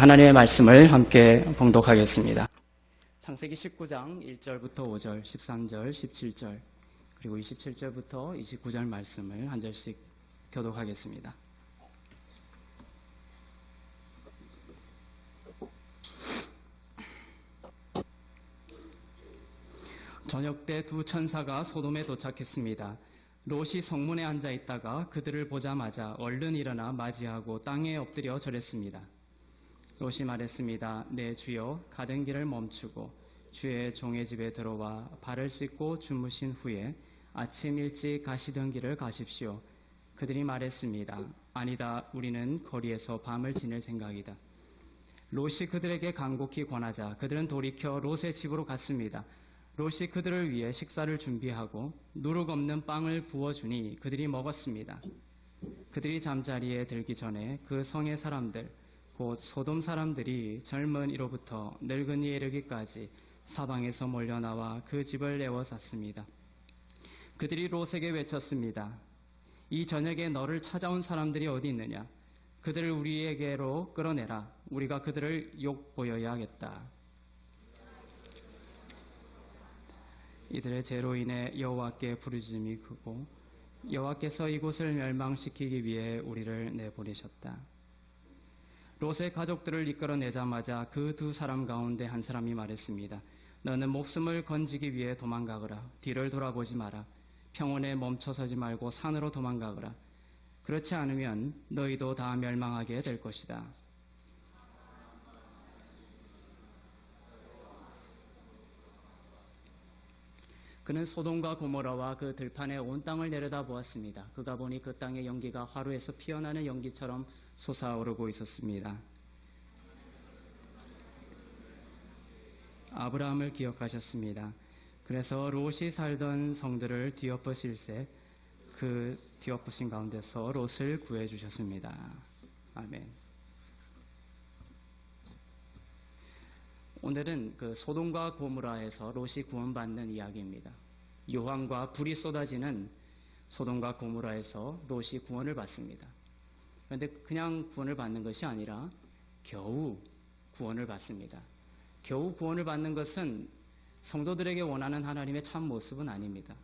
하나님의 말씀을 함께 봉독하겠습니다. 창세기 19장 1절부터 5절, 13절, 17절, 그리고 27절부터 29절 말씀을 한 절씩 교독하겠습니다. 저녁 때 두 천사가 소돔에 도착했습니다. 롯이 성문에 앉아 있다가 그들을 보자마자 얼른 일어나 맞이하고 땅에 엎드려 절했습니다. 롯이 말했습니다. 내 주여, 가던 길을 멈추고 주의 종의 집에 들어와 발을 씻고 주무신 후에 아침 일찍 가시던 길을 가십시오. 그들이 말했습니다. 아니다, 우리는 거리에서 밤을 지낼 생각이다. 롯이 그들에게 간곡히 권하자 그들은 돌이켜 롯의 집으로 갔습니다. 롯이 그들을 위해 식사를 준비하고 누룩 없는 빵을 구워주니 그들이 먹었습니다. 그들이 잠자리에 들기 전에 그 성의 사람들, 곧 소돔 사람들이 젊은이로부터 늙은이에 이르기까지 사방에서 몰려나와 그 집을 에워쌌습니다. 그들이 롯에게 외쳤습니다. 이 저녁에 너를 찾아온 사람들이 어디 있느냐? 그들을 우리에게로 끌어내라. 우리가 그들을 욕보여야 하겠다. 이들의 죄로 인해 여호와께 부르짖음이 크고 여호와께서 이곳을 멸망시키기 위해 우리를 내보내셨다. 롯의 가족들을 이끌어내자마자 그 두 사람 가운데 한 사람이 말했습니다. 너는 목숨을 건지기 위해 도망가거라. 뒤를 돌아보지 마라. 평원에 멈춰서지 말고 산으로 도망가거라. 그렇지 않으면 너희도 다 멸망하게 될 것이다. 그는 소돔과 고모라와 그 들판에 온 땅을 내려다보았습니다. 그가 보니 그 땅의 연기가 화로에서 피어나는 연기처럼 솟아오르고 있었습니다. 아브라함을 기억하셨습니다. 그래서 롯이 살던 성들을 뒤엎으실세 그 뒤엎으신 가운데서 롯을 구해주셨습니다. 아멘. 오늘은 그 소돔과 고모라에서 롯이 구원받는 이야기입니다. 유황과 불이 쏟아지는 소돔과 고모라에서 롯이 구원을 받습니다. 그런데 그냥 구원을 받는 것이 아니라 겨우 구원을 받습니다. 겨우 구원을 받는 것은 성도들에게 원하는 하나님의 참 모습은 아닙니다.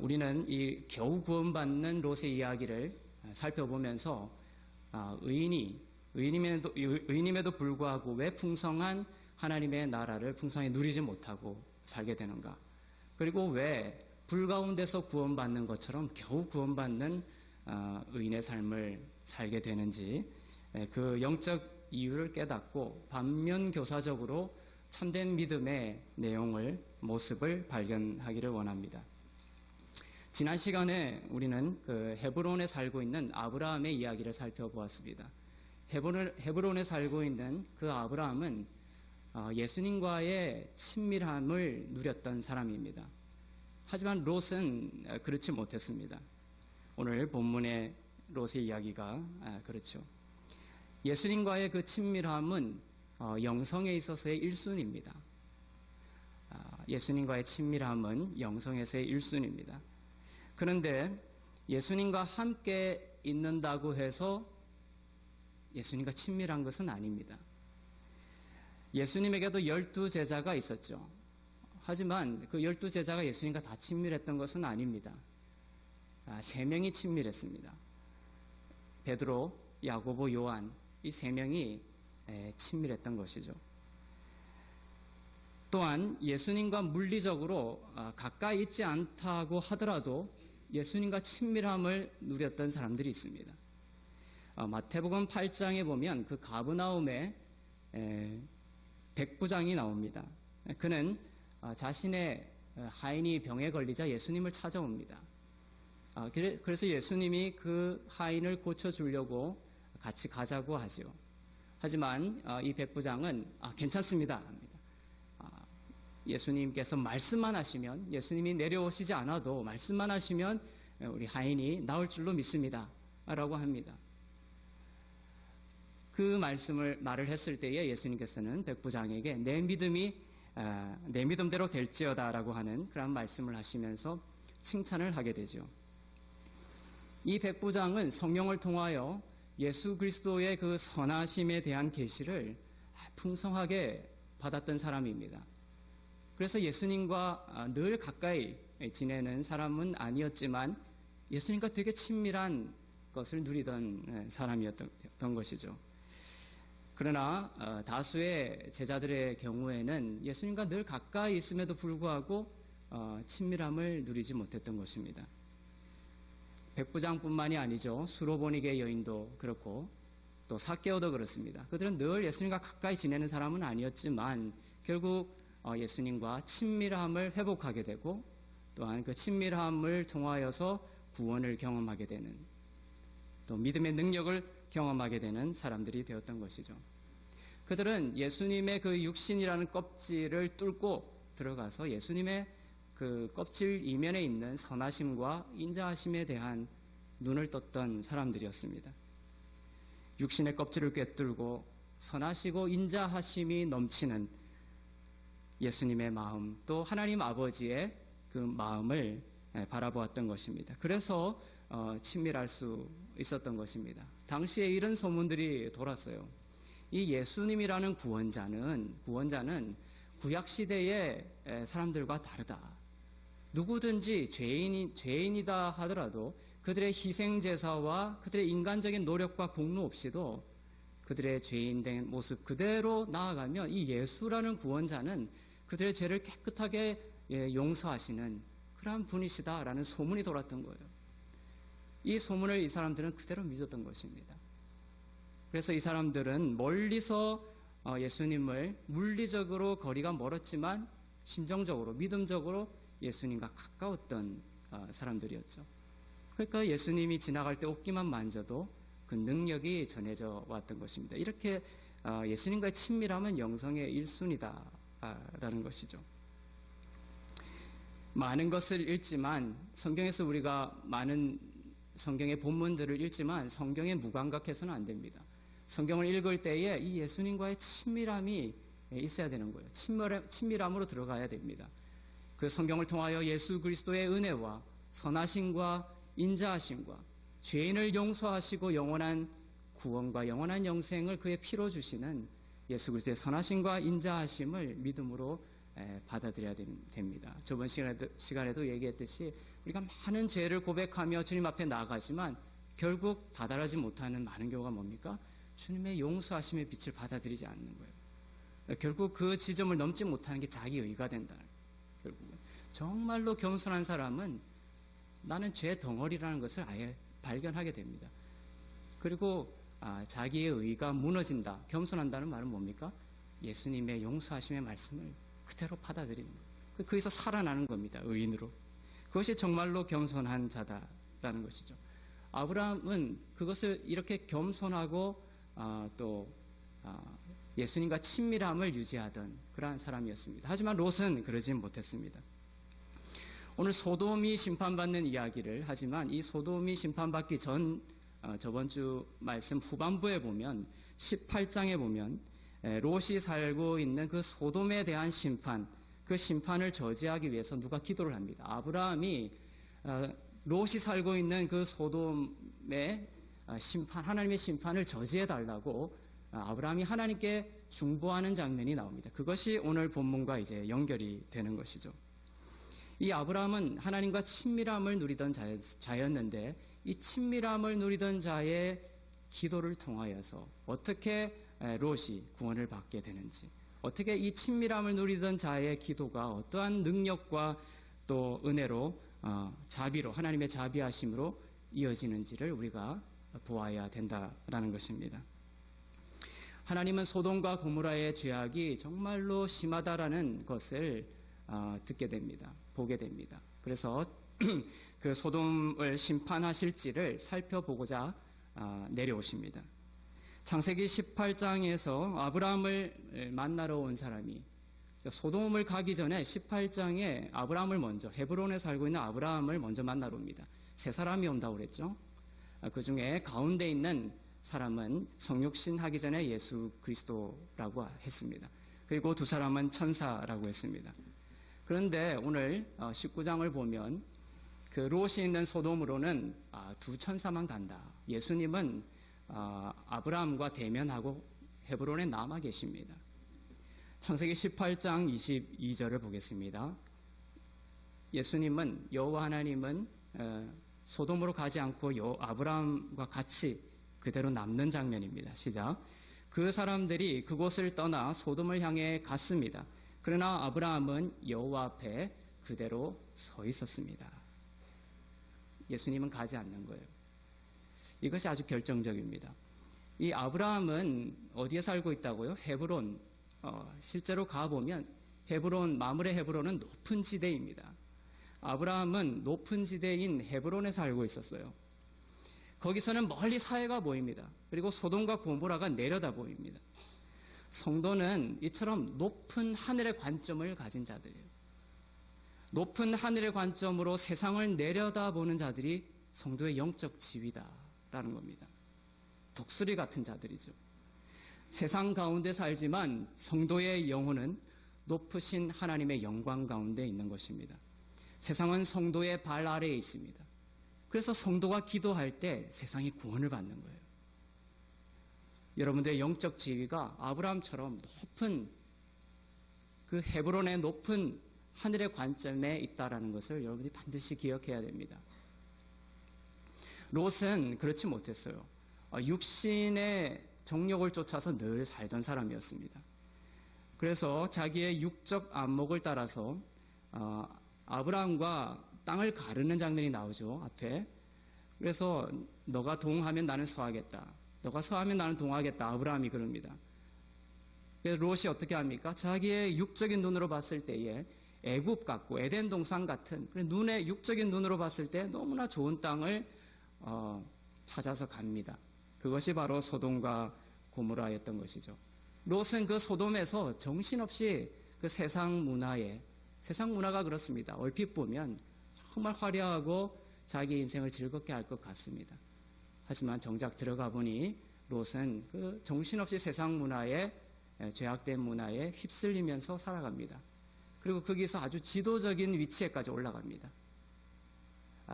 우리는 이 겨우 구원받는 롯의 이야기를 살펴보면서 의인임에도 불구하고 왜 풍성한 하나님의 나라를 풍성히 누리지 못하고 살게 되는가? 그리고 왜 불 가운데서 구원받는 것처럼 겨우 구원받는 의인의 삶을 살게 되는지 그 영적 이유를 깨닫고 반면교사적으로 참된 믿음의 내용을, 모습을 발견하기를 원합니다. 지난 시간에 우리는 그 헤브론에 살고 있는 아브라함의 이야기를 살펴보았습니다. 헤브론에 살고 있는 그 아브라함은 예수님과의 친밀함을 누렸던 사람입니다. 하지만 롯은 그렇지 못했습니다. 오늘 본문의 롯의 이야기가 그렇죠. 예수님과의 그 친밀함은 영성에 있어서의 1순위입니다. 예수님과의 친밀함은 영성에서의 1순위입니다. 그런데 예수님과 함께 있는다고 해서 예수님과 친밀한 것은 아닙니다. 예수님에게도 12제자가 있었죠. 하지만 그 12제자가 예수님과 다 친밀했던 것은 아닙니다. 3명이 친밀했습니다. 베드로, 야고보, 요한, 이 3명이 친밀했던 것이죠. 또한 예수님과 물리적으로 가까이 있지 않다고 하더라도 예수님과 친밀함을 누렸던 사람들이 있습니다. 마태복음 8장에 보면 그 가브나움에 백부장이 나옵니다. 그는 자신의 하인이 병에 걸리자 예수님을 찾아옵니다. 그래서 예수님이 그 하인을 고쳐주려고 같이 가자고 하죠. 하지만 이 백부장은 괜찮습니다 합니다. 예수님께서 말씀만 하시면, 예수님이 내려오시지 않아도 말씀만 하시면 우리 하인이 나올 줄로 믿습니다 라고 합니다. 그 말을 했을 때에 예수님께서는 백부장에게 내 믿음대로 될지어다 라고 하는 그런 말씀을 하시면서 칭찬을 하게 되죠. 이 백부장은 성령을 통하여 예수 그리스도의 그 선하심에 대한 계시를 풍성하게 받았던 사람입니다. 그래서 예수님과 늘 가까이 지내는 사람은 아니었지만 예수님과 되게 친밀한 것을 누리던 사람이었던 것이죠. 그러나 다수의 제자들의 경우에는 예수님과 늘 가까이 있음에도 불구하고 친밀함을 누리지 못했던 것입니다. 백부장뿐만이 아니죠. 수로보니게 여인도 그렇고 또 삭개오도 그렇습니다. 그들은 늘 예수님과 가까이 지내는 사람은 아니었지만 결국 예수님과 친밀함을 회복하게 되고 또한 그 친밀함을 통하여서 구원을 경험하게 되는 또 믿음의 능력을 경험하게 되는 사람들이 되었던 것이죠. 그들은 예수님의 그 육신이라는 껍질을 뚫고 들어가서 예수님의 그 껍질 이면에 있는 선하심과 인자하심에 대한 눈을 떴던 사람들이었습니다. 육신의 껍질을 꿰뚫고 선하시고 인자하심이 넘치는 예수님의 마음, 또 하나님 아버지의 그 마음을 바라보았던 것입니다. 그래서 친밀할 수 있었던 것입니다. 당시에 이런 소문들이 돌았어요. 이 예수님이라는 구원자는 구약시대의 사람들과 다르다. 누구든지 죄인이다 하더라도 그들의 희생제사와 그들의 인간적인 노력과 공로 없이도 그들의 죄인된 모습 그대로 나아가면 이 예수라는 구원자는 그들의 죄를 깨끗하게 용서하시는 그러한 분이시다라는 소문이 돌았던 거예요. 이 소문을 이 사람들은 그대로 믿었던 것입니다. 그래서 이 사람들은 멀리서 예수님을 물리적으로 거리가 멀었지만 심정적으로 믿음적으로 예수님과 가까웠던 사람들이었죠. 그러니까 예수님이 지나갈 때 옷기만 만져도 그 능력이 전해져 왔던 것입니다. 이렇게 예수님과의 친밀함은 영성의 1순위다라는 것이죠. 많은 것을 읽지만 성경에서 우리가 많은 성경의 본문들을 읽지만 성경에 무감각해서는 안 됩니다. 성경을 읽을 때에 이 예수님과의 친밀함이 있어야 되는 거예요. 친밀함으로 들어가야 됩니다. 그 성경을 통하여 예수 그리스도의 은혜와 선하심과 인자하심과 죄인을 용서하시고 영원한 구원과 영원한 영생을 그의 피로 주시는 예수 그리스도의 선하심과 인자하심을 믿음으로 받아들여야 됩니다. 저번 시간에도 얘기했듯이 우리가 많은 죄를 고백하며 주님 앞에 나아가지만 결국 다다르지 못하는 많은 경우가 뭡니까? 주님의 용서하심의 빛을 받아들이지 않는 거예요. 결국 그 지점을 넘지 못하는 게 자기 의가 된다. 결국은 정말로 겸손한 사람은 나는 죄 덩어리라는 것을 아예 발견하게 됩니다. 그리고 자기의 의가 무너진다. 겸손한다는 말은 뭡니까? 예수님의 용서하심의 말씀을 그대로 받아들이는 거예요. 거기서 살아나는 겁니다. 의인으로. 그것이 정말로 겸손한 자다라는 것이죠. 아브라함은 그것을 이렇게 겸손하고 또 예수님과 친밀함을 유지하던 그러한 사람이었습니다. 하지만 롯은 그러지 못했습니다. 오늘 소돔이 심판받는 이야기를 하지만 이 소돔이 심판받기 전 저번 주 말씀 후반부에 보면 18장에 보면 롯이 살고 있는 그 소돔에 대한 심판, 그 심판을 저지하기 위해서 누가 기도를 합니다. 아브라함이 롯이 살고 있는 그 소돔의 심판, 하나님의 심판을 저지해달라고 아브라함이 하나님께 중보하는 장면이 나옵니다. 그것이 오늘 본문과 이제 연결이 되는 것이죠. 이 아브라함은 하나님과 친밀함을 누리던 자였는데 이 친밀함을 누리던 자의 기도를 통하여서 어떻게 롯이 구원을 받게 되는지, 어떻게 이 친밀함을 누리던 자의 기도가 어떠한 능력과 또 은혜로 자비로 하나님의 자비하심으로 이어지는지를 우리가 보아야 된다라는 것입니다. 하나님은 소돔과 고모라의 죄악이 정말로 심하다라는 것을 듣게 됩니다. 보게 됩니다. 그래서 그 소돔을 심판하실지를 살펴보고자 내려오십니다. 창세기 18장에서 아브라함을 만나러 온 사람이 소돔을 가기 전에 18장에 아브라함을 먼저 헤브론에 살고 있는 아브라함을 먼저 만나러 옵니다. 세 사람이 온다고 그랬죠. 그 중에 가운데 있는 사람은 성육신 하기 전에 예수 그리스도라고 했습니다. 그리고 두 사람은 천사라고 했습니다. 그런데 오늘 19장을 보면 그 롯이 있는 소돔으로는 두 천사만 간다. 예수님은 아브라함과 대면하고 헤브론에 남아 계십니다. 창세기 18장 22절을 보겠습니다. 예수님은 여호와 하나님은 소돔으로 가지 않고 아브라함과 같이 그대로 남는 장면입니다. 시작. 그 사람들이 그곳을 떠나 소돔을 향해 갔습니다. 그러나 아브라함은 여호와 앞에 그대로 서 있었습니다. 예수님은 가지 않는 거예요. 이것이 아주 결정적입니다. 이 아브라함은 어디에 살고 있다고요? 헤브론. 실제로 가보면 마물의 헤브론은 높은 지대입니다. 아브라함은 높은 지대인 헤브론에 살고 있었어요. 거기서는 멀리 사해가 보입니다. 그리고 소돔과 고모라가 내려다 보입니다. 성도는 이처럼 높은 하늘의 관점을 가진 자들이에요. 높은 하늘의 관점으로 세상을 내려다보는 자들이 성도의 영적 지위다라는 겁니다. 독수리 같은 자들이죠. 세상 가운데 살지만 성도의 영혼은 높으신 하나님의 영광 가운데 있는 것입니다. 세상은 성도의 발 아래에 있습니다. 그래서 성도가 기도할 때 세상이 구원을 받는 거예요. 여러분들의 영적 지위가 아브라함처럼 높은 그 헤브론의 높은 하늘의 관점에 있다라는 것을 여러분이 반드시 기억해야 됩니다. 롯은 그렇지 못했어요. 육신의 정욕을 쫓아서 늘 살던 사람이었습니다. 그래서 자기의 육적 안목을 따라서 아브라함과 땅을 가르는 장면이 나오죠. 앞에. 그래서 너가 동하면 나는 서하겠다. 너가 서하면 나는 동하겠다. 아브라함이 그럽니다. 그래서 롯이 어떻게 합니까? 자기의 육적인 눈으로 봤을 때에 애굽 같고 에덴 동산 같은 눈의 육적인 눈으로 봤을 때 너무나 좋은 땅을 찾아서 갑니다. 그것이 바로 소돔과 고모라였던 것이죠. 롯은 그 소돔에서 정신없이 그 세상 문화가 그렇습니다. 얼핏 보면 정말 화려하고 자기 인생을 즐겁게 할 것 같습니다. 하지만 정작 들어가 보니 롯은 그 정신없이 세상 문화에 죄악된 문화에 휩쓸리면서 살아갑니다. 그리고 거기서 아주 지도적인 위치에까지 올라갑니다.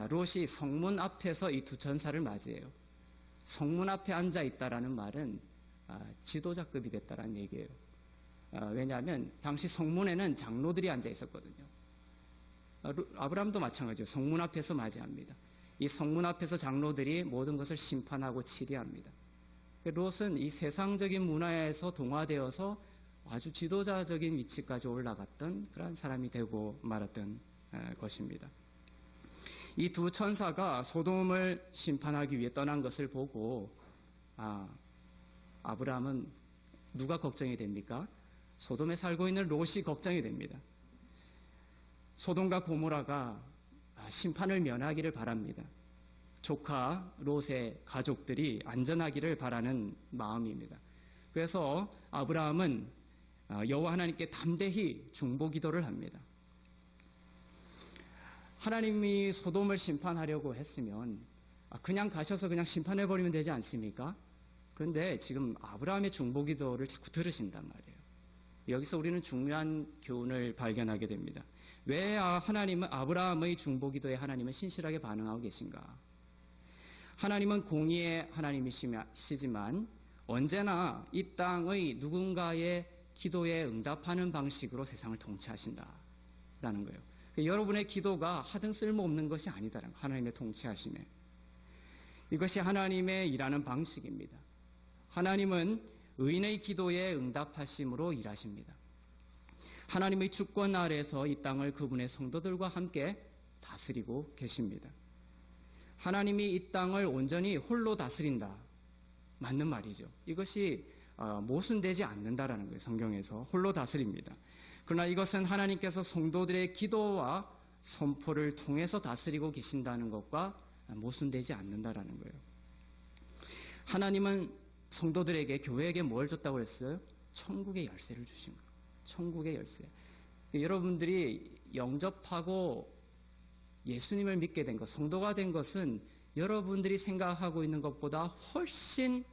롯이 성문 앞에서 이 두 천사를 맞이해요. 성문 앞에 앉아 있다라는 말은 지도자급이 됐다라는 얘기예요. 왜냐하면 당시 성문에는 장로들이 앉아 있었거든요. 아브라함도 마찬가지죠. 성문 앞에서 맞이합니다. 이 성문 앞에서 장로들이 모든 것을 심판하고 치리합니다. 롯은 이 세상적인 문화에서 동화되어서 아주 지도자적인 위치까지 올라갔던 그런 사람이 되고 말았던 것입니다. 이 두 천사가 소돔을 심판하기 위해 떠난 것을 보고 아브라함은 누가 걱정이 됩니까? 소돔에 살고 있는 롯이 걱정이 됩니다. 소돔과 고모라가 심판을 면하기를 바랍니다. 조카 롯의 가족들이 안전하기를 바라는 마음입니다. 그래서 아브라함은 여호와 하나님께 담대히 중보기도를 합니다. 하나님이 소돔을 심판하려고 했으면 그냥 가셔서 그냥 심판해버리면 되지 않습니까? 그런데 지금 아브라함의 중보기도를 자꾸 들으신단 말이에요. 여기서 우리는 중요한 교훈을 발견하게 됩니다. 왜 아브라함의 중보기도에 하나님은 신실하게 반응하고 계신가? 하나님은 공의의 하나님이시지만 언제나 이 땅의 누군가의 기도에 응답하는 방식으로 세상을 통치하신다라는 거예요. 여러분의 기도가 하등 쓸모없는 것이 아니다라는 거예요. 하나님의 통치하심에. 이것이 하나님의 일하는 방식입니다. 하나님은 의인의 기도에 응답하심으로 일하십니다. 하나님의 주권 아래에서 이 땅을 그분의 성도들과 함께 다스리고 계십니다. 하나님이 이 땅을 온전히 홀로 다스린다. 맞는 말이죠. 이것이 모순되지 않는다라는 거예요. 성경에서 홀로 다스립니다. 그러나 이것은 하나님께서 성도들의 기도와 선포를 통해서 다스리고 계신다는 것과 모순되지 않는다라는 거예요. 하나님은 성도들에게, 교회에게 뭘 줬다고 했어요? 천국의 열쇠를 주신 거예요. 천국의 열쇠. 여러분들이 영접하고 예수님을 믿게 된 것, 성도가 된 것은 여러분들이 생각하고 있는 것보다 훨씬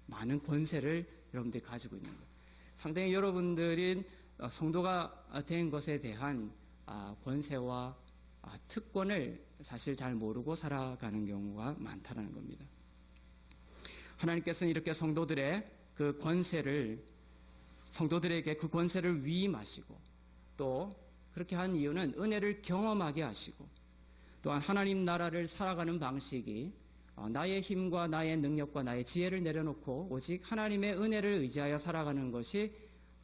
많은 권세를 여러분들이 가지고 있는 거예요. 상당히 여러분들은 성도가 된 것에 대한 권세와 특권을 사실 잘 모르고 살아가는 경우가 많다는 겁니다. 하나님께서는 이렇게 성도들에게 그 권세를 위임하시고, 또 그렇게 한 이유는 은혜를 경험하게 하시고, 또한 하나님 나라를 살아가는 방식이 나의 힘과 나의 능력과 나의 지혜를 내려놓고 오직 하나님의 은혜를 의지하여 살아가는 것이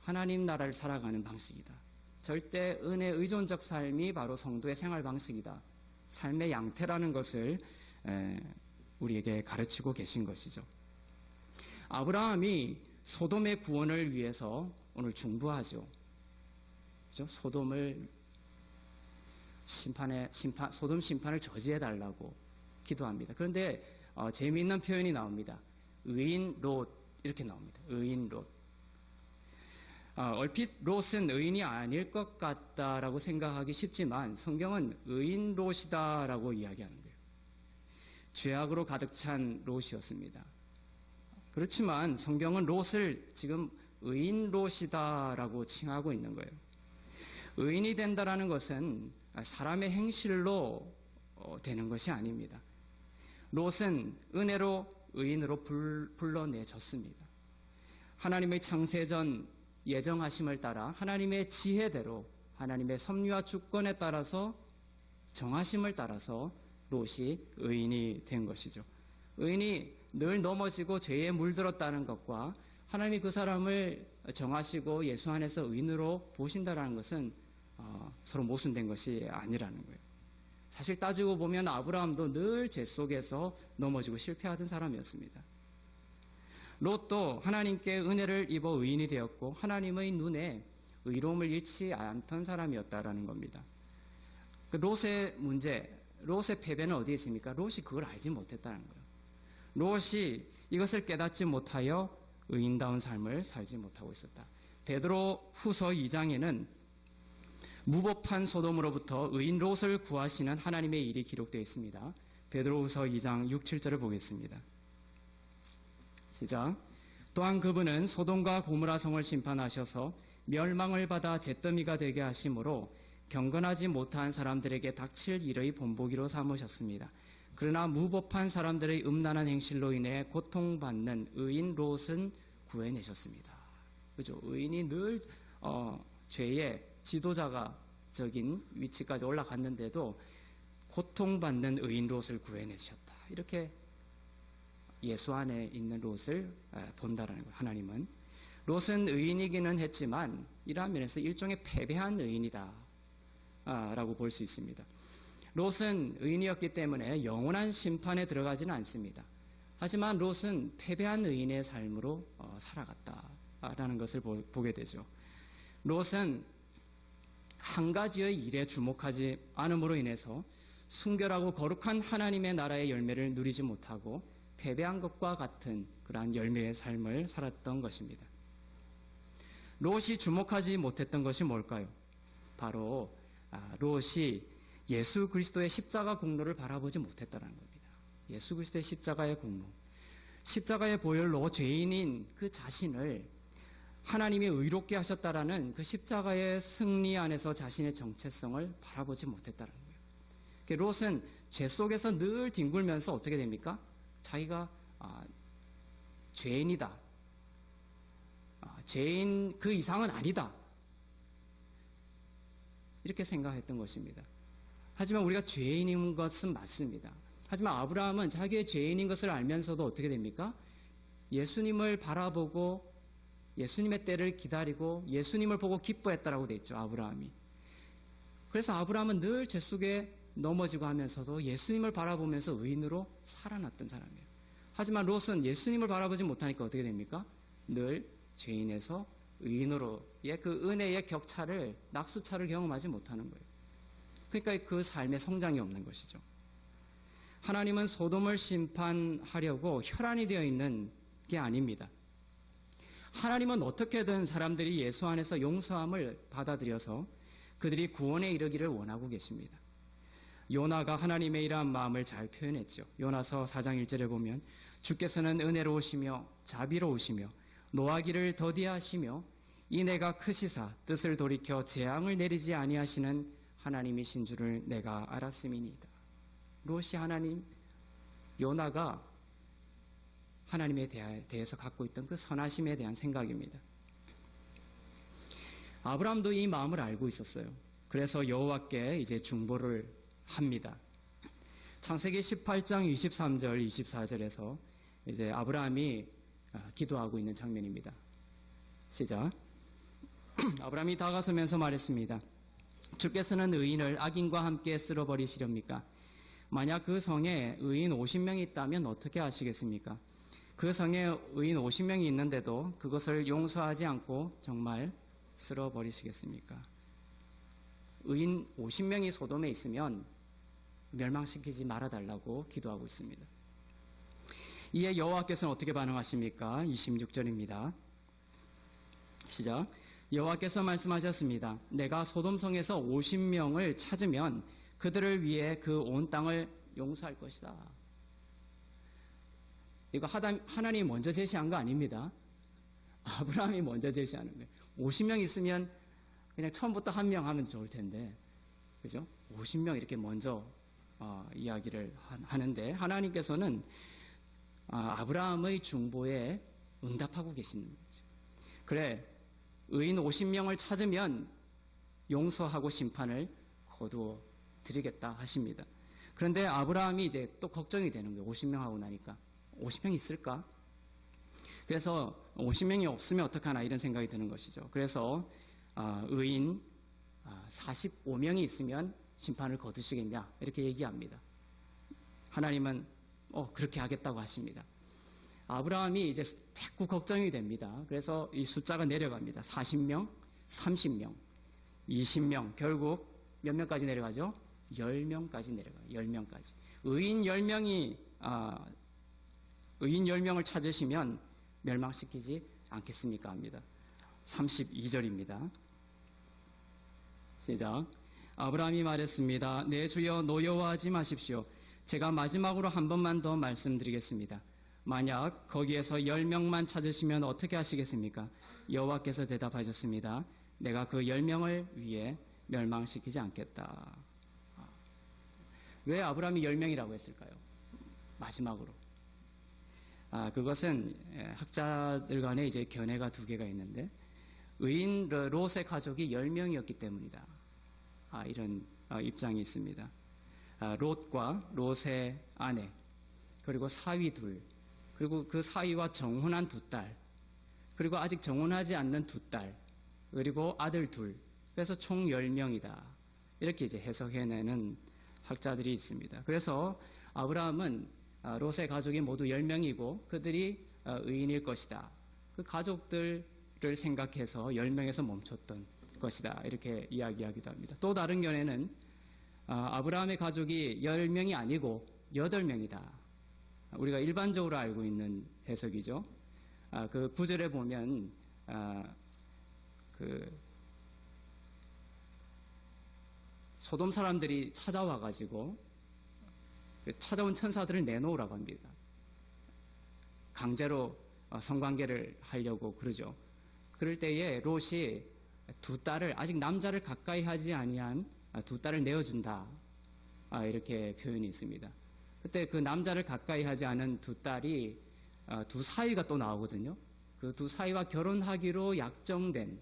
하나님 나라를 살아가는 방식이다. 절대 은혜 의존적 삶이 바로 성도의 생활 방식이다. 삶의 양태라는 것을 우리에게 가르치고 계신 것이죠. 아브라함이 소돔의 구원을 위해서 오늘 중보하죠. 그죠? 소돔 심판을 저지해달라고 기도합니다. 그런데 재미있는 표현이 나옵니다. 의인 롯, 이렇게 나옵니다. 의인 롯. 얼핏 롯은 의인이 아닐 것 같다라고 생각하기 쉽지만 성경은 의인 롯이다라고 이야기하는 거예요. 죄악으로 가득 찬 롯이었습니다. 그렇지만 성경은 롯을 지금 의인 롯이다라고 칭하고 있는 거예요. 의인이 된다라는 것은 사람의 행실로 되는 것이 아닙니다. 롯은 은혜로 의인으로 불러내졌습니다. 하나님의 창세전 예정하심을 따라 하나님의 지혜대로 하나님의 섭리와 주권에 따라서 정하심을 따라서 롯이 의인이 된 것이죠. 의인이 늘 넘어지고 죄에 물들었다는 것과 하나님이 그 사람을 정하시고 예수 안에서 의인으로 보신다는 것은 서로 모순된 것이 아니라는 거예요. 사실 따지고 보면 아브라함도 늘 죄 속에서 넘어지고 실패하던 사람이었습니다. 롯도 하나님께 은혜를 입어 의인이 되었고 하나님의 눈에 의로움을 잃지 않던 사람이었다라는 겁니다. 롯의 문제, 롯의 패배는 어디에 있습니까? 롯이 그걸 알지 못했다는 거예요. 롯이 이것을 깨닫지 못하여 의인다운 삶을 살지 못하고 있었다. 베드로 후서 2장에는 무법한 소돔으로부터 의인 롯을 구하시는 하나님의 일이 기록되어 있습니다. 베드로후서 2장 6, 7절을 보겠습니다. 시작. 또한 그분은 소돔과 고모라 성을 심판하셔서 멸망을 받아 잿더미가 되게 하심으로 경건하지 못한 사람들에게 닥칠 일의 본보기로 삼으셨습니다. 그러나 무법한 사람들의 음란한 행실로 인해 고통받는 의인 롯은 구해내셨습니다. 그죠? 의인이 늘 죄의 지도자가적인 위치까지 올라갔는데도 고통받는 의인 롯을 구해내셨다. 이렇게 예수 안에 있는 롯을 본다라는 거예요. 하나님은 롯은 의인이기는 했지만 이러한 면에서 일종의 패배한 의인이다 라고 볼 수 있습니다. 롯은 의인이었기 때문에 영원한 심판에 들어가지는 않습니다. 하지만 롯은 패배한 의인의 삶으로 살아갔다라는 것을 보게 되죠. 롯은 한 가지의 일에 주목하지 않음으로 인해서 순결하고 거룩한 하나님의 나라의 열매를 누리지 못하고 패배한 것과 같은 그러한 열매의 삶을 살았던 것입니다. 롯이 주목하지 못했던 것이 뭘까요? 바로 롯이 예수 그리스도의 십자가 공로를 바라보지 못했다는 겁니다. 예수 그리스도의 십자가의 공로, 십자가의 보혈로 죄인인 그 자신을 하나님이 의롭게 하셨다라는 그 십자가의 승리 안에서 자신의 정체성을 바라보지 못했다는 거예요. 롯은 죄 속에서 늘 뒹굴면서 어떻게 됩니까? 자기가 죄인이다. 죄인 그 이상은 아니다. 이렇게 생각했던 것입니다. 하지만 우리가 죄인인 것은 맞습니다. 하지만 아브라함은 자기의 죄인인 것을 알면서도 어떻게 됩니까? 예수님을 바라보고 예수님의 때를 기다리고 예수님을 보고 기뻐했다라고 되어 있죠. 아브라함이. 그래서 아브라함은 늘 죄 속에 넘어지고 하면서도 예수님을 바라보면서 의인으로 살아났던 사람이에요. 하지만 롯은 예수님을 바라보지 못하니까 어떻게 됩니까? 늘 죄인에서 의인으로의 그 은혜의 격차를, 낙수차를 경험하지 못하는 거예요. 그러니까 그 삶의 성장이 없는 것이죠. 하나님은 소돔을 심판하려고 혈안이 되어 있는 게 아닙니다. 하나님은 어떻게든 사람들이 예수 안에서 용서함을 받아들여서 그들이 구원에 이르기를 원하고 계십니다. 요나가 하나님의 이러한 마음을 잘 표현했죠. 요나서 4장 1절에 보면 주께서는 은혜로우시며 자비로우시며 노하기를 더디하시며 인애가 크시사 뜻을 돌이켜 재앙을 내리지 아니하시는 하나님이신 줄을 내가 알았음이니이다. 롯이 하나님, 요나가 하나님에 대해서 갖고 있던 그 선하심에 대한 생각입니다. 아브라함도 이 마음을 알고 있었어요. 그래서 여호와께 이제 중보를 합니다. 창세기 18장 23절, 24절에서 이제 아브라함이 기도하고 있는 장면입니다. 시작. 아브라함이 다가서면서 말했습니다. 주께서는 의인을 악인과 함께 쓸어버리시렵니까? 만약 그 성에 의인 50명이 있다면 어떻게 하시겠습니까? 그 성에 의인 50명이 있는데도 그것을 용서하지 않고 정말 쓸어버리시겠습니까? 의인 50명이 소돔에 있으면 멸망시키지 말아달라고 기도하고 있습니다. 이에 여호와께서는 어떻게 반응하십니까? 26절입니다. 시작. 여호와께서 말씀하셨습니다. 내가 소돔성에서 50명을 찾으면 그들을 위해 그 온 땅을 용서할 것이다. 이거 하나님이 먼저 제시한 거 아닙니다. 아브라함이 먼저 제시하는 거예요. 50명 있으면 그냥 처음부터 한 명 하면 좋을 텐데, 그죠? 50명 이렇게 먼저 이야기를 하는데, 하나님께서는 아브라함의 중보에 응답하고 계시는 거죠. 그래, 의인 50명을 찾으면 용서하고 심판을 거두어 드리겠다 하십니다. 그런데 아브라함이 이제 또 걱정이 되는 거예요. 50명 하고 나니까. 50명 있을까? 그래서 50명이 없으면 어떡하나 이런 생각이 드는 것이죠. 그래서 의인 45명이 있으면 심판을 거두시겠냐 이렇게 얘기합니다. 하나님은 그렇게 하겠다고 하십니다. 아브라함이 이제 자꾸 걱정이 됩니다. 그래서 이 숫자가 내려갑니다. 40명, 30명, 20명, 결국 몇 명까지 내려가죠? 10명까지 내려가요. 10명까지. 의인 10명을 찾으시면 멸망시키지 않겠습니까? 합니다. 32절입니다. 시작. 아브라함이 말했습니다. 내 주여 노여워하지 마십시오. 제가 마지막으로 한 번만 더 말씀드리겠습니다. 만약 거기에서 10명만 찾으시면 어떻게 하시겠습니까? 여호와께서 대답하셨습니다. 내가 그 10명을 위해 멸망시키지 않겠다. 왜 아브라함이 10명이라고 했을까요? 마지막으로. 그것은 학자들 간에 이제 견해가 두 개가 있는데, 의인 롯의 가족이 10명이었기 때문이다. 이런 입장이 있습니다. 롯과 롯의 아내, 그리고 사위 둘, 그리고 그 사위와 정혼한 두 딸, 그리고 아직 정혼하지 않는 두 딸, 그리고 아들 둘, 그래서 총 10명이다. 이렇게 이제 해석해내는 학자들이 있습니다. 그래서 아브라함은 롯의 가족이 모두 10명이고 그들이 의인일 것이다. 그 가족들을 생각해서 10명에서 멈췄던 것이다. 이렇게 이야기하기도 합니다. 또 다른 견해는 아브라함의 가족이 10명이 아니고 8명이다. 우리가 일반적으로 알고 있는 해석이죠. 그 9절에 보면 소돔 사람들이 찾아와가지고 찾아온 천사들을 내놓으라고 합니다. 강제로 성관계를 하려고 그러죠. 그럴 때에 롯이 두 딸을, 아직 남자를 가까이 하지 아니한 두 딸을 내어준다. 이렇게 표현이 있습니다. 그때 그 남자를 가까이 하지 않은 두 딸이 두 사위가 또 나오거든요. 그 두 사위와 결혼하기로 약정된,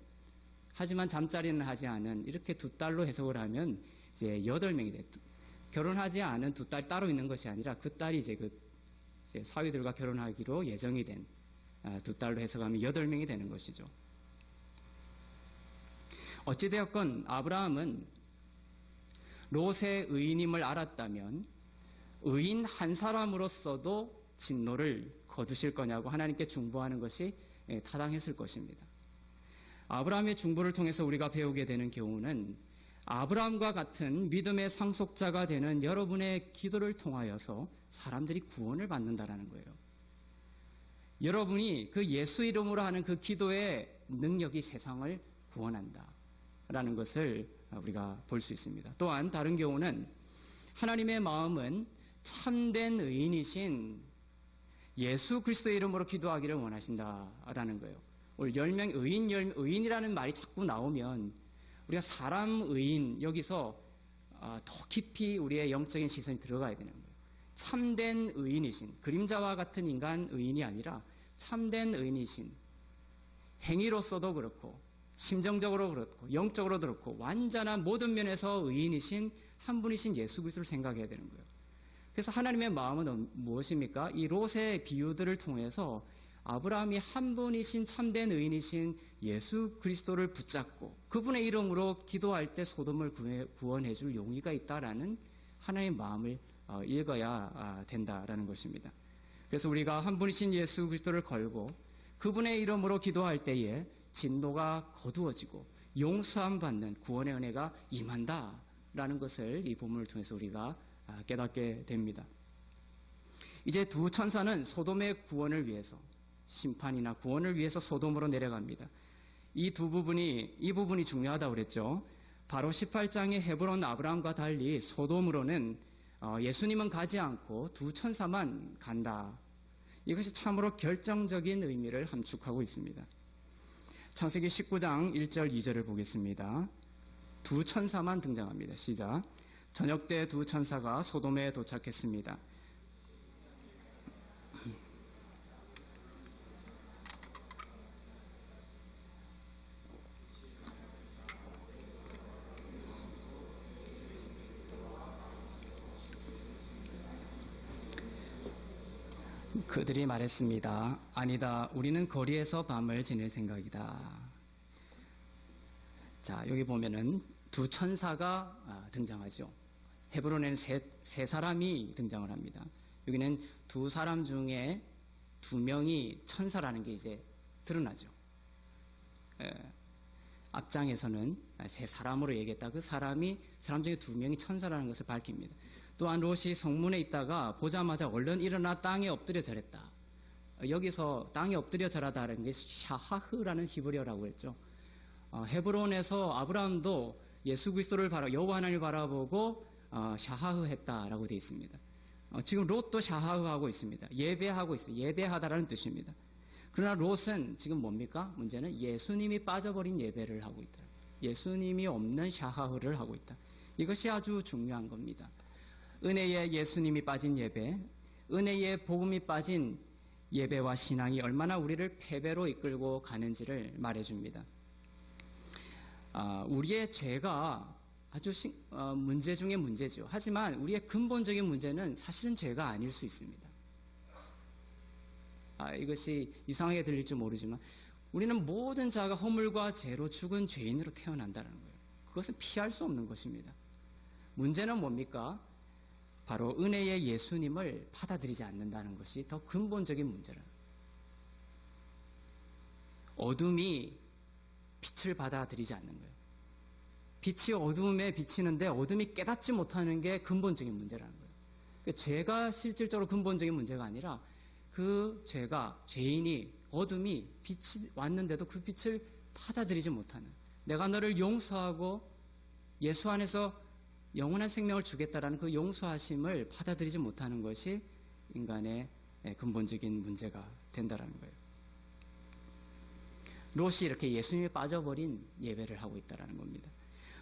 하지만 잠자리는 하지 않은, 이렇게 두 딸로 해석을 하면 이제 8명이 돼요. 결혼하지 않은 두 딸이 따로 있는 것이 아니라 그 딸이 이제 이제 사위들과 결혼하기로 예정이 된 두 딸로 해석하면 8명이 되는 것이죠. 어찌되었건 아브라함은 롯의 의인임을 알았다면 의인 한 사람으로서도 진노를 거두실 거냐고 하나님께 중보하는 것이 타당했을 것입니다. 아브라함의 중보를 통해서 우리가 배우게 되는 교훈은 아브라함과 같은 믿음의 상속자가 되는 여러분의 기도를 통하여서 사람들이 구원을 받는다라는 거예요. 여러분이 그 예수 이름으로 하는 그 기도의 능력이 세상을 구원한다라는 것을 우리가 볼 수 있습니다. 또한 다른 교훈은 하나님의 마음은 참된 의인이신 예수 그리스도의 이름으로 기도하기를 원하신다라는 거예요. 오늘 10명 의인이라는 말이 자꾸 나오면 우리가 사람 의인, 여기서 더 깊이 우리의 영적인 시선이 들어가야 되는 거예요. 참된 의인이신, 그림자와 같은 인간 의인이 아니라 참된 의인이신, 행위로서도 그렇고 심정적으로 그렇고 영적으로도 그렇고 완전한 모든 면에서 의인이신 한 분이신 예수 그리스도를 생각해야 되는 거예요. 그래서 하나님의 마음은 무엇입니까? 이 롯의 비유들을 통해서 아브라함이 한 분이신 참된 의인이신 예수 그리스도를 붙잡고 그분의 이름으로 기도할 때 소돔을 구원해 줄 용의가 있다라는 하나님의 마음을 읽어야 된다라는 것입니다. 그래서 우리가 한 분이신 예수 그리스도를 걸고 그분의 이름으로 기도할 때에 진노가 거두어지고 용서함 받는 구원의 은혜가 임한다라는 것을 이 본문을 통해서 우리가 깨닫게 됩니다. 이제 두 천사는 소돔의 구원을 위해서 심판이나 구원을 위해서 소돔으로 내려갑니다. 이 부분이 중요하다고 그랬죠. 바로 18장의 헤브론 아브라함과 달리 소돔으로는 예수님은 가지 않고 두 천사만 간다. 이것이 참으로 결정적인 의미를 함축하고 있습니다. 창세기 19장 1절 2절을 보겠습니다. 두 천사만 등장합니다. 시작. 저녁 때 두 천사가 소돔에 도착했습니다. 그들이 말했습니다. 아니다. 우리는 거리에서 밤을 지낼 생각이다. 자, 여기 보면은 두 천사가 등장하죠. 헤브론에는 세 사람이 등장을 합니다. 여기는 두 사람 중에 두 명이 천사라는 게 이제 드러나죠. 앞장에서는 세 사람으로 얘기했다. 그 사람 중에 두 명이 천사라는 것을 밝힙니다. 또한 롯이 성문에 있다가 보자마자 얼른 일어나 땅에 엎드려 절했다. 여기서 땅에 엎드려 절하다는 게 샤하흐라는 히브리어라고 했죠. 헤브론에서 아브라함도 예수 그리스도를 여호와 하나님을 바라보고 샤하흐 했다라고 되어 있습니다. 지금 롯도 샤하흐 하고 있습니다. 예배하고 있어요. 예배하다라는 뜻입니다. 그러나 롯은 지금 뭡니까? 문제는 예수님이 빠져버린 예배를 하고 있다. 예수님이 없는 샤하흐를 하고 있다. 이것이 아주 중요한 겁니다. 은혜에 예수님이 빠진 예배, 은혜에 복음이 빠진 예배와 신앙이 얼마나 우리를 패배로 이끌고 가는지를 말해줍니다. 우리의 죄가 아주 문제 중에 문제죠. 하지만 우리의 근본적인 문제는 사실은 죄가 아닐 수 있습니다. 이것이 이상하게 들릴지 모르지만 우리는 모든 자가 허물과 죄로 죽은 죄인으로 태어난다는 거예요. 그것은 피할 수 없는 것입니다. 문제는 뭡니까? 바로 은혜의 예수님을 받아들이지 않는다는 것이 더 근본적인 문제라. 어둠이 빛을 받아들이지 않는 거예요. 빛이 어둠에 비치는데 어둠이 깨닫지 못하는 게 근본적인 문제라는 거예요. 그러니까 죄가 실질적으로 근본적인 문제가 아니라 그 죄인이 어둠이 빛이 왔는데도 그 빛을 받아들이지 못하는, 내가 너를 용서하고 예수 안에서 영원한 생명을 주겠다라는 그 용서하심을 받아들이지 못하는 것이 인간의 근본적인 문제가 된다는 거예요. 롯이 이렇게 예수님에 빠져버린 예배를 하고 있다는 겁니다.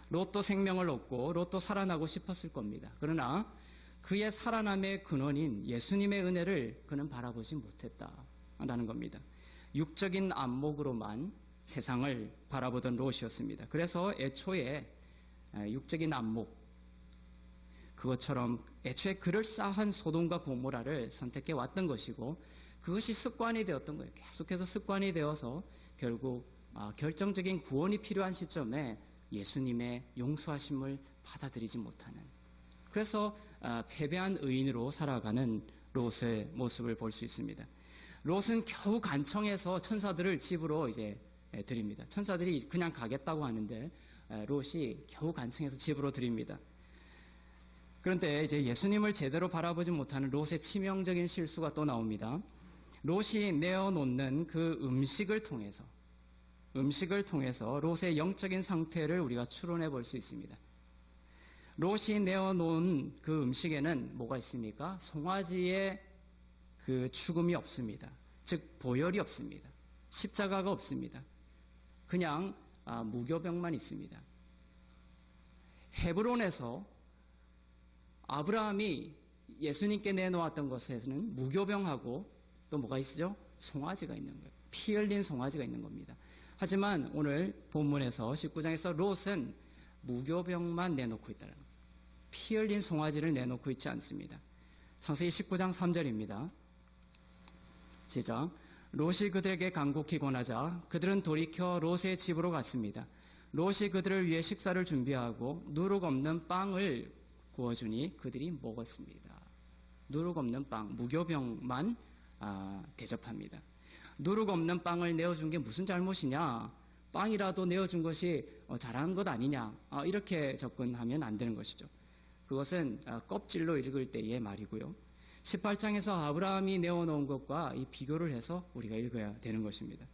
롯도 생명을 얻고 롯도 살아나고 싶었을 겁니다. 그러나 그의 살아남의 근원인 예수님의 은혜를 그는 바라보지 못했다라는 겁니다. 육적인 안목으로만 세상을 바라보던 롯이었습니다. 그래서 애초에 육적인 안목, 그것처럼 애초에 그럴싸한 소돔과 고모라를 선택해 왔던 것이고 그것이 습관이 되었던 거예요. 계속해서 습관이 되어서 결국 결정적인 구원이 필요한 시점에 예수님의 용서하심을 받아들이지 못하는, 그래서 패배한 의인으로 살아가는 롯의 모습을 볼 수 있습니다. 롯은 겨우 간청해서 천사들을 집으로 이제 드립니다. 천사들이 그냥 가겠다고 하는데 롯이 겨우 간청해서 집으로 드립니다. 그런데 이제 예수님을 제대로 바라보지 못하는 롯의 치명적인 실수가 또 나옵니다. 롯이 내어놓는 그 음식을 통해서 롯의 영적인 상태를 우리가 추론해 볼 수 있습니다. 롯이 내어놓은 그 음식에는 뭐가 있습니까? 송아지의 그 죽음이 없습니다. 즉 보혈이 없습니다. 십자가가 없습니다. 그냥 무교병만 있습니다. 헤브론에서 아브라함이 예수님께 내놓았던 것에는 무교병하고 또 뭐가 있죠? 송아지가 있는 거예요. 피 흘린 송아지가 있는 겁니다. 하지만 오늘 본문에서 19장에서 롯은 무교병만 내놓고 있다는 거예요. 피 흘린 송아지를 내놓고 있지 않습니다. 창세기 19장 3절입니다. 시작. 롯이 그들에게 간곡히 권하자 그들은 돌이켜 롯의 집으로 갔습니다. 롯이 그들을 위해 식사를 준비하고 누룩 없는 빵을 구워주니 그들이 먹었습니다. 누룩 없는 빵, 무교병만 대접합니다. 누룩 없는 빵을 내어준 게 무슨 잘못이냐? 빵이라도 내어준 것이 잘한 것 아니냐? 이렇게 접근하면 안 되는 것이죠. 그것은 껍질로 읽을 때의 말이고요. 18장에서 아브라함이 내어놓은 것과 이 비교를 해서 우리가 읽어야 되는 것입니다.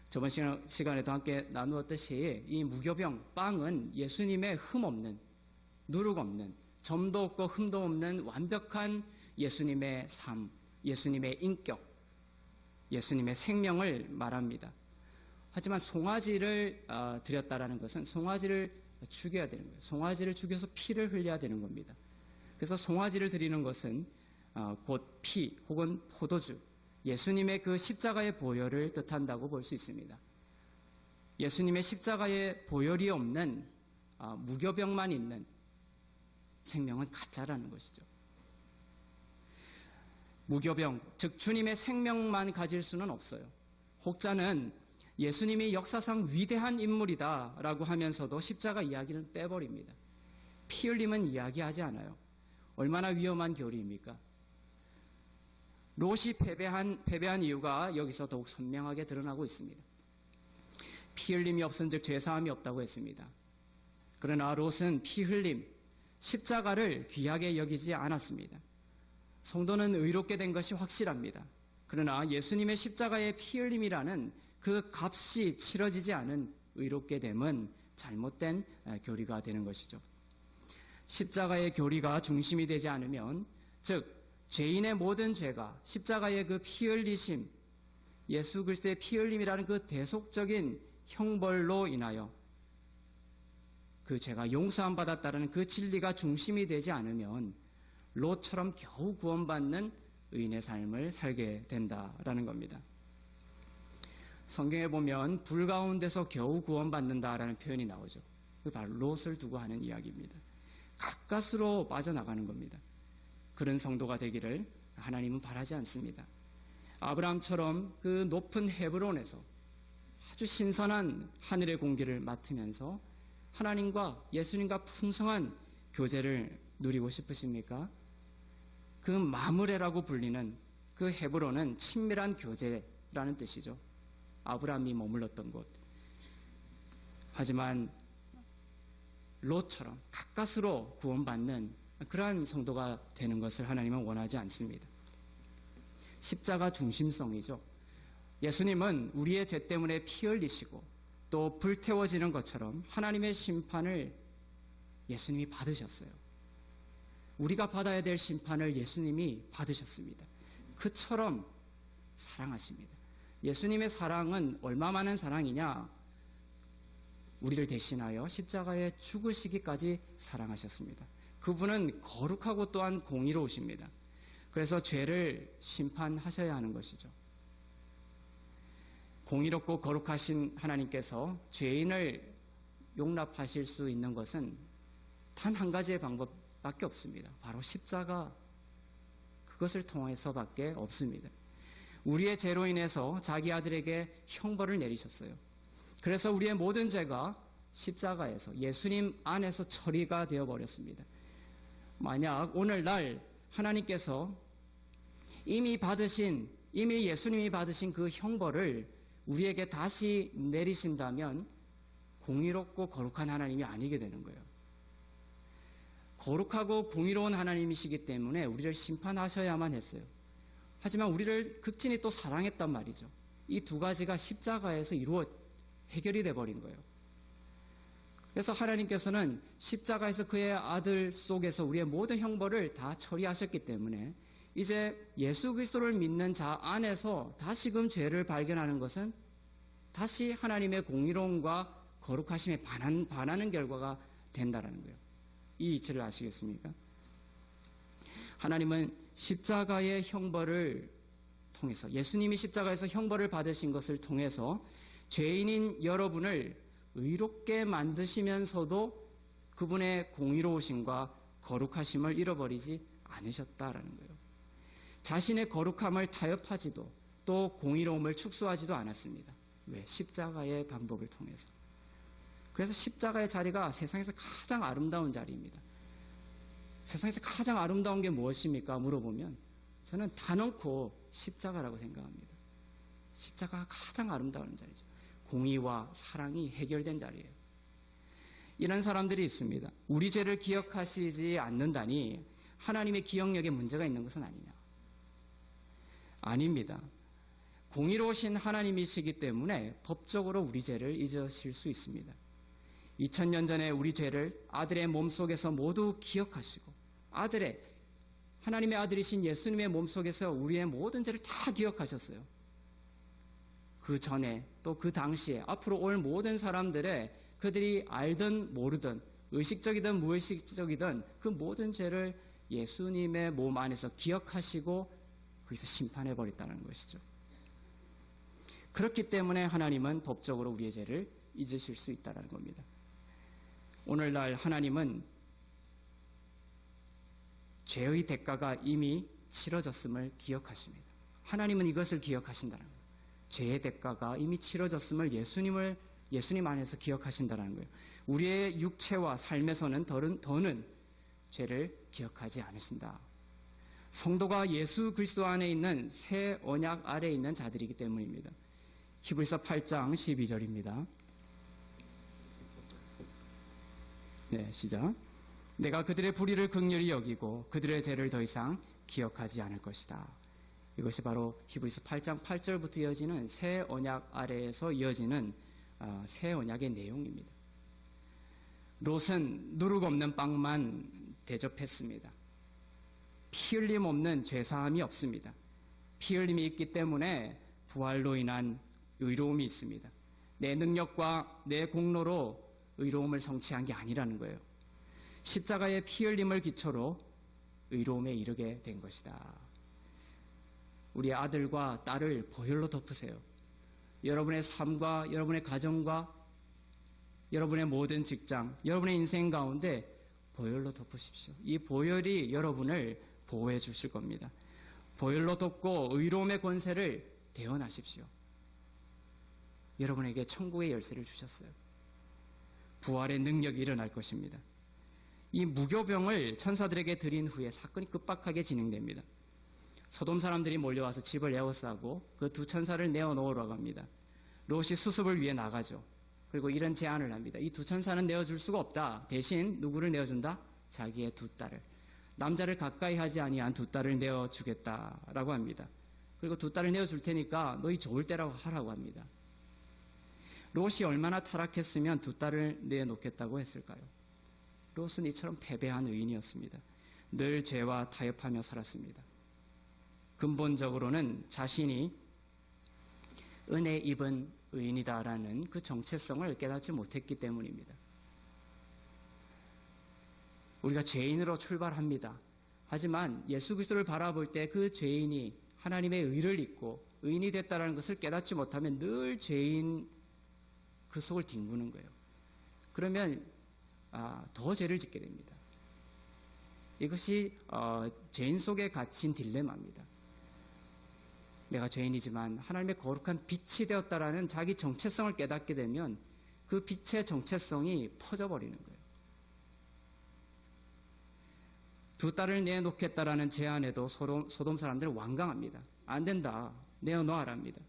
저번 시간에도 함께 나누었듯이 이 무교병, 빵은 예수님의 흠 없는, 누룩 없는, 점도 없고 흠도 없는 완벽한 예수님의 삶, 예수님의 인격, 예수님의 생명을 말합니다. 하지만 송아지를 드렸다라는 것은 송아지를 죽여야 되는 거예요. 송아지를 죽여서 피를 흘려야 되는 겁니다. 그래서 송아지를 드리는 것은 곧 피 혹은 포도주, 예수님의 그 십자가의 보혈을 뜻한다고 볼 수 있습니다. 예수님의 십자가의 보혈이 없는 무교병만 있는 생명은 가짜라는 것이죠. 무교병, 즉 주님의 생명만 가질 수는 없어요. 혹자는 예수님이 역사상 위대한 인물이다라고 하면서도 십자가 이야기는 빼버립니다. 피 흘림은 이야기하지 않아요. 얼마나 위험한 교리입니까? 롯이 패배한 이유가 여기서 더욱 선명하게 드러나고 있습니다. 피 흘림이 없은즉 죄사함이 없다고 했습니다. 그러나 롯은 피 흘림, 십자가를 귀하게 여기지 않았습니다. 성도는 의롭게 된 것이 확실합니다. 그러나 예수님의 십자가의 피 흘림이라는 그 값이 치러지지 않은 의롭게 됨은 잘못된 교리가 되는 것이죠. 십자가의 교리가 중심이 되지 않으면, 즉 죄인의 모든 죄가 십자가의 그 피 흘리심, 예수 그리스도의 피 흘림이라는 그 대속적인 형벌로 인하여 그 죄가 용서함 받았다는 그 진리가 중심이 되지 않으면 롯처럼 겨우 구원받는 의인의 삶을 살게 된다라는 겁니다. 성경에 보면 불 가운데서 겨우 구원받는다라는 표현이 나오죠. 그 바로 롯을 두고 하는 이야기입니다. 가까스로 빠져나가는 겁니다. 그런 성도가 되기를 하나님은 바라지 않습니다. 아브라함처럼 그 높은 헤브론에서 아주 신선한 하늘의 공기를 맡으면서 하나님과 예수님과 풍성한 교제를 누리고 싶으십니까? 그 마므레라고 불리는 그 헤브론은 친밀한 교제라는 뜻이죠. 아브라함이 머물렀던 곳. 하지만 롯처럼 가까스로 구원받는 그러한 성도가 되는 것을 하나님은 원하지 않습니다. 십자가 중심성이죠. 예수님은 우리의 죄 때문에 피 흘리시고 또 불태워지는 것처럼 하나님의 심판을 예수님이 받으셨어요. 우리가 받아야 될 심판을 예수님이 받으셨습니다. 그처럼 사랑하십니다. 예수님의 사랑은 얼마만한 사랑이냐? 우리를 대신하여 십자가에 죽으시기까지 사랑하셨습니다. 그분은 거룩하고 또한 공의로우십니다. 그래서 죄를 심판하셔야 하는 것이죠. 공의롭고 거룩하신 하나님께서 죄인을 용납하실 수 있는 것은 단 한 가지의 방법밖에 없습니다. 바로 십자가, 그것을 통해서밖에 없습니다. 우리의 죄로 인해서 자기 아들에게 형벌을 내리셨어요. 그래서 우리의 모든 죄가 십자가에서 예수님 안에서 처리가 되어버렸습니다. 만약 오늘날 하나님께서 이미 예수님이 받으신 그 형벌을 우리에게 다시 내리신다면 공의롭고 거룩한 하나님이 아니게 되는 거예요. 거룩하고 공의로운 하나님이시기 때문에 우리를 심판하셔야만 했어요. 하지만 우리를 극진히 또 사랑했단 말이죠. 이 두 가지가 십자가에서 해결이 돼버린 거예요. 그래서 하나님께서는 십자가에서 그의 아들 속에서 우리의 모든 형벌을 다 처리하셨기 때문에 이제 예수 그리스도를 믿는 자 안에서 다시금 죄를 발견하는 것은 다시 하나님의 공의로움과 거룩하심에 반하는 결과가 된다라는 거예요. 이 이치를 아시겠습니까? 하나님은 십자가의 형벌을 통해서, 예수님이 십자가에서 형벌을 받으신 것을 통해서 죄인인 여러분을 의롭게 만드시면서도 그분의 공의로우심과 거룩하심을 잃어버리지 않으셨다라는 거예요. 자신의 거룩함을 타협하지도 또 공의로움을 축소하지도 않았습니다. 왜? 십자가의 방법을 통해서. 그래서 십자가의 자리가 세상에서 가장 아름다운 자리입니다. 세상에서 가장 아름다운 게 무엇입니까? 물어보면 저는 단언코 십자가라고 생각합니다. 십자가가 가장 아름다운 자리죠. 공의와 사랑이 해결된 자리예요. 이런 사람들이 있습니다. 우리 죄를 기억하시지 않는다니 하나님의 기억력에 문제가 있는 것은 아니냐? 아닙니다. 공의로우신 하나님이시기 때문에 법적으로 우리 죄를 잊으실 수 있습니다. 2000년 전에 우리 죄를 아들의 몸속에서 모두 기억하시고 하나님의 아들이신 예수님의 몸속에서 우리의 모든 죄를 다 기억하셨어요. 그 전에 또 그 당시에 앞으로 올 모든 사람들의 그들이 알든 모르든 의식적이든 무의식적이든 그 모든 죄를 예수님의 몸 안에서 기억하시고 거기서 심판해 버렸다는 것이죠. 그렇기 때문에 하나님은 법적으로 우리의 죄를 잊으실 수 있다는 겁니다. 오늘날 하나님은 죄의 대가가 이미 치러졌음을 기억하십니다. 하나님은 이것을 기억하신다는 거예요. 죄의 대가가 이미 치러졌음을 예수님 안에서 기억하신다는 거예요. 우리의 육체와 삶에서는 더는 죄를 기억하지 않으신다. 성도가 예수 그리스도 안에 있는 새 언약 아래에 있는 자들이기 때문입니다. 히브리서 8장 12절입니다. 네, 시작. 내가 그들의 불의를 긍휼히 여기고 그들의 죄를 더 이상 기억하지 않을 것이다. 이것이 바로 히브리서 8장 8절부터 이어지는 새 언약 아래에서 이어지는 새 언약의 내용입니다. 롯은 누룩 없는 빵만 대접했습니다. 피 흘림 없는 죄사함이 없습니다. 피 흘림이 있기 때문에 부활로 인한 의로움이 있습니다. 내 능력과 내 공로로 의로움을 성취한 게 아니라는 거예요. 십자가의 피 흘림을 기초로 의로움에 이르게 된 것이다. 우리 아들과 딸을 보혈로 덮으세요. 여러분의 삶과 여러분의 가정과 여러분의 모든 직장, 여러분의 인생 가운데 보혈로 덮으십시오. 이 보혈이 여러분을 보호해 주실 겁니다. 보혈로 덮고 의로움의 권세를 대언하십시오. 여러분에게 천국의 열쇠를 주셨어요. 부활의 능력이 일어날 것입니다. 이 무교병을 천사들에게 드린 후에 사건이 급박하게 진행됩니다. 소돔 사람들이 몰려와서 집을 에워싸고 그 두 천사를 내어놓으라고 합니다. 롯이 수습을 위해 나가죠. 그리고 이런 제안을 합니다. 이 두 천사는 내어줄 수가 없다. 대신 누구를 내어준다? 자기의 두 딸을. 남자를 가까이 하지 아니한 두 딸을 내어주겠다라고 합니다. 그리고 두 딸을 내어줄 테니까 너희 좋을 때라고 하라고 합니다. 롯이 얼마나 타락했으면 두 딸을 내놓겠다고 했을까요? 롯은 이처럼 패배한 의인이었습니다. 늘 죄와 타협하며 살았습니다. 근본적으로는 자신이 은혜 입은 의인이다라는 그 정체성을 깨닫지 못했기 때문입니다. 우리가 죄인으로 출발합니다. 하지만 예수 그리스도를 바라볼 때 그 죄인이 하나님의 의를 입고 의인이 됐다는 것을 깨닫지 못하면 늘 죄인 그 속을 뒹구는 거예요. 그러면 더 죄를 짓게 됩니다. 이것이 죄인 속에 갇힌 딜레마입니다. 내가 죄인이지만 하나님의 거룩한 빛이 되었다라는 자기 정체성을 깨닫게 되면 그 빛의 정체성이 퍼져버리는 거예요. 두 딸을 내놓겠다라는 제안에도 소돔 사람들은 완강합니다. 안 된다. 내어놓아랍니다.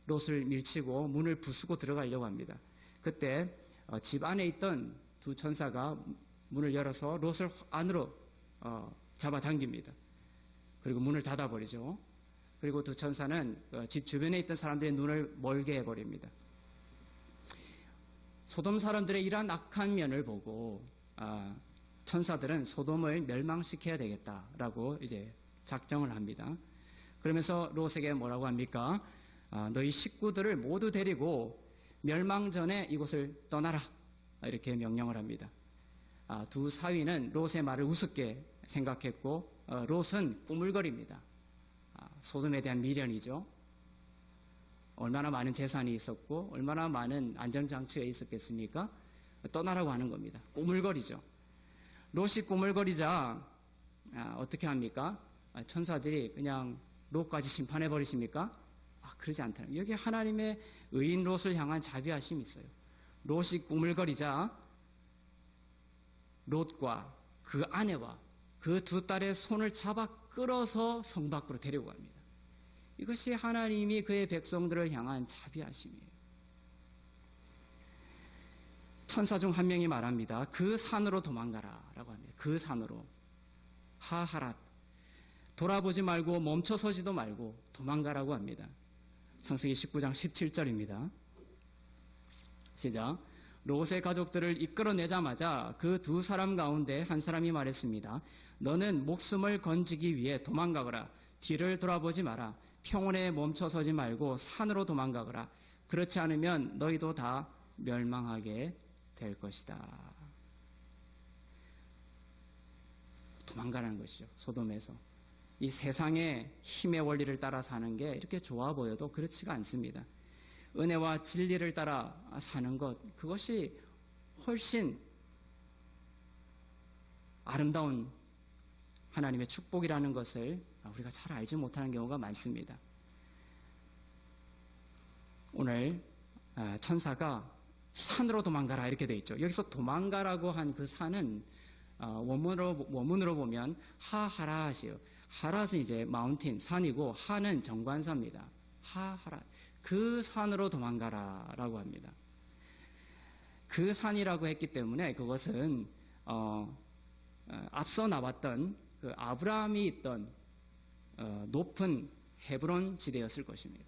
롯을 밀치고 문을 부수고 들어가려고 합니다. 그때 집 안에 있던 두 천사가 문을 열어서 롯을 안으로 잡아당깁니다. 그리고 문을 닫아버리죠. 그리고 두 천사는 집 주변에 있던 사람들의 눈을 멀게 해버립니다. 소돔 사람들의 이러한 악한 면을 보고 천사들은 소돔을 멸망시켜야 되겠다라고 이제 작정을 합니다. 그러면서 롯에게 뭐라고 합니까? 너희 식구들을 모두 데리고 멸망 전에 이곳을 떠나라 이렇게 명령을 합니다. 두 사위는 롯의 말을 우습게 생각했고 롯은 꾸물거립니다. 소돔에 대한 미련이죠. 얼마나 많은 재산이 있었고 얼마나 많은 안전장치가 있었겠습니까? 떠나라고 하는 겁니다. 꾸물거리죠. 롯이 꾸물거리자 어떻게 합니까? 천사들이 그냥 롯까지 심판해 버리십니까? 그러지 않다는 거예요. 여기 하나님의 의인 롯을 향한 자비하심이 있어요. 롯이 꾸물거리자 롯과 그 아내와 그 두 딸의 손을 잡아 끌어서 성 밖으로 데리고 갑니다. 이것이 하나님이 그의 백성들을 향한 자비하심이에요. 천사 중 한 명이 말합니다. 그 산으로 도망가라 라고 합니다. 그 산으로. 하하랏. 돌아보지 말고 멈춰서지도 말고 도망가라고 합니다. 창세기 19장 17절입니다. 시작. 롯의 가족들을 이끌어내자마자 그 두 사람 가운데 한 사람이 말했습니다. 너는 목숨을 건지기 위해 도망가거라. 뒤를 돌아보지 마라. 평온에 멈춰서지 말고 산으로 도망가거라. 그렇지 않으면 너희도 다 멸망하게 될 것이다. 도망가라는 것이죠. 소돔에서. 이 세상의 힘의 원리를 따라 사는 게 이렇게 좋아 보여도 그렇지가 않습니다. 은혜와 진리를 따라 사는 것, 그것이 훨씬 아름다운 하나님의 축복이라는 것을 우리가 잘 알지 못하는 경우가 많습니다. 오늘 천사가 산으로 도망가라 이렇게 돼 있죠. 여기서 도망가라고 한 그 산은 원문으로 보면 하하랏이에요. 하랏은 이제 마운틴, 산이고 하는 정관사입니다. 하하랏. 그 산으로 도망가라라고 합니다. 그 산이라고 했기 때문에 그것은 앞서 나왔던 그 아브라함이 있던 높은 헤브론 지대였을 것입니다.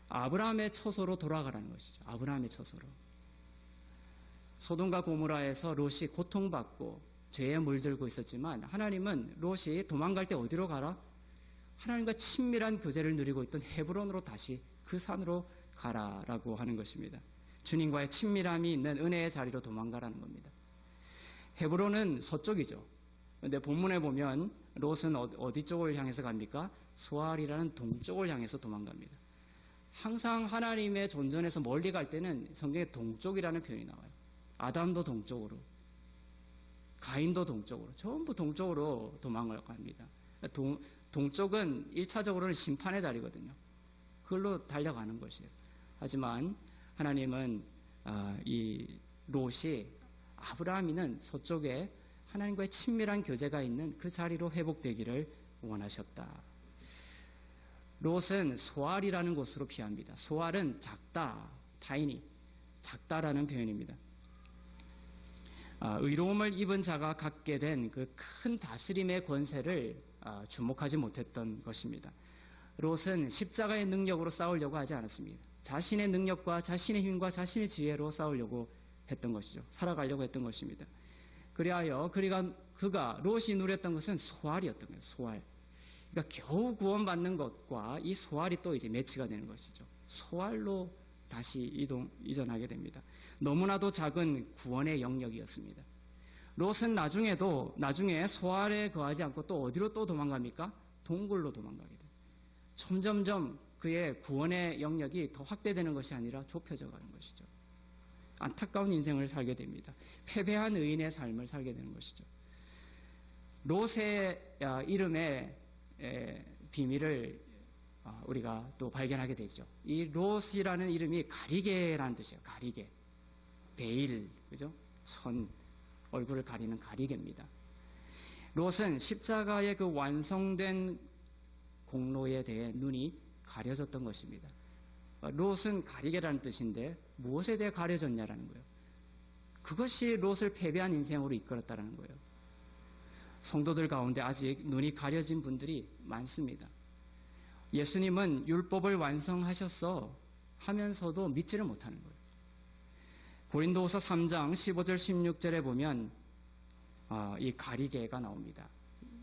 아브라함의 처소로 돌아가라는 것이죠. 아브라함의 처소로. 소돔과 고모라에서 롯이 고통받고 죄에 물들고 있었지만 하나님은 롯이 도망갈 때 어디로 가라? 하나님과 친밀한 교제를 누리고 있던 헤브론으로 다시 그 산으로 가라라고 하는 것입니다. 주님과의 친밀함이 있는 은혜의 자리로 도망가라는 겁니다. 헤브론은 서쪽이죠. 그런데 본문에 보면 롯은 어디 쪽을 향해서 갑니까? 소알이라는 동쪽을 향해서 도망갑니다. 항상 하나님의 존전에서 멀리 갈 때는 성경에 동쪽이라는 표현이 나와요. 아담도 동쪽으로, 가인도 동쪽으로, 전부 동쪽으로 도망을 갑니다. 동쪽은 1차적으로는 심판의 자리거든요. 그걸로 달려가는 것이에요. 하지만 하나님은 이 롯이 아브라함이는 서쪽에 하나님과의 친밀한 교제가 있는 그 자리로 회복되기를 원하셨다. 롯은 소알이라는 곳으로 피합니다. 소알은 작다, 타이니, 작다라는 표현입니다. 의로움을 입은 자가 갖게 된 그 큰 다스림의 권세를 주목하지 못했던 것입니다. 롯은 십자가의 능력으로 싸우려고 하지 않았습니다. 자신의 능력과 자신의 힘과 자신의 지혜로 싸우려고 했던 것이죠. 살아가려고 했던 것입니다. 그리하여 그가 롯이 누렸던 것은 소알이었던 거예요. 소알. 그러니까 겨우 구원받는 것과 이 소알이 또 이제 매치가 되는 것이죠. 소알로 다시 이전하게 됩니다. 너무나도 작은 구원의 영역이었습니다. 롯은 나중에 소알에 거하지 않고 또 어디로 또 도망갑니까? 동굴로 도망가게 돼요. 점점점 그의 구원의 영역이 더 확대되는 것이 아니라 좁혀져 가는 것이죠. 안타까운 인생을 살게 됩니다. 패배한 의인의 삶을 살게 되는 것이죠. 롯의 이름의 비밀을 우리가 또 발견하게 되죠. 이 롯이라는 이름이 가리개라는 뜻이에요. 가리개. 베일, 그죠? 얼굴을 가리는 가리개입니다. 롯은 십자가의 그 완성된 공로에 대해 눈이 가려졌던 것입니다. 롯은 가리개라는 뜻인데 무엇에 대해 가려졌냐라는 거예요. 그것이 롯을 패배한 인생으로 이끌었다는 거예요. 성도들 가운데 아직 눈이 가려진 분들이 많습니다. 예수님은 율법을 완성하셨어 하면서도 믿지를 못하는 거예요. 고린도후서 3장 15절 16절에 보면 이 가리개가 나옵니다.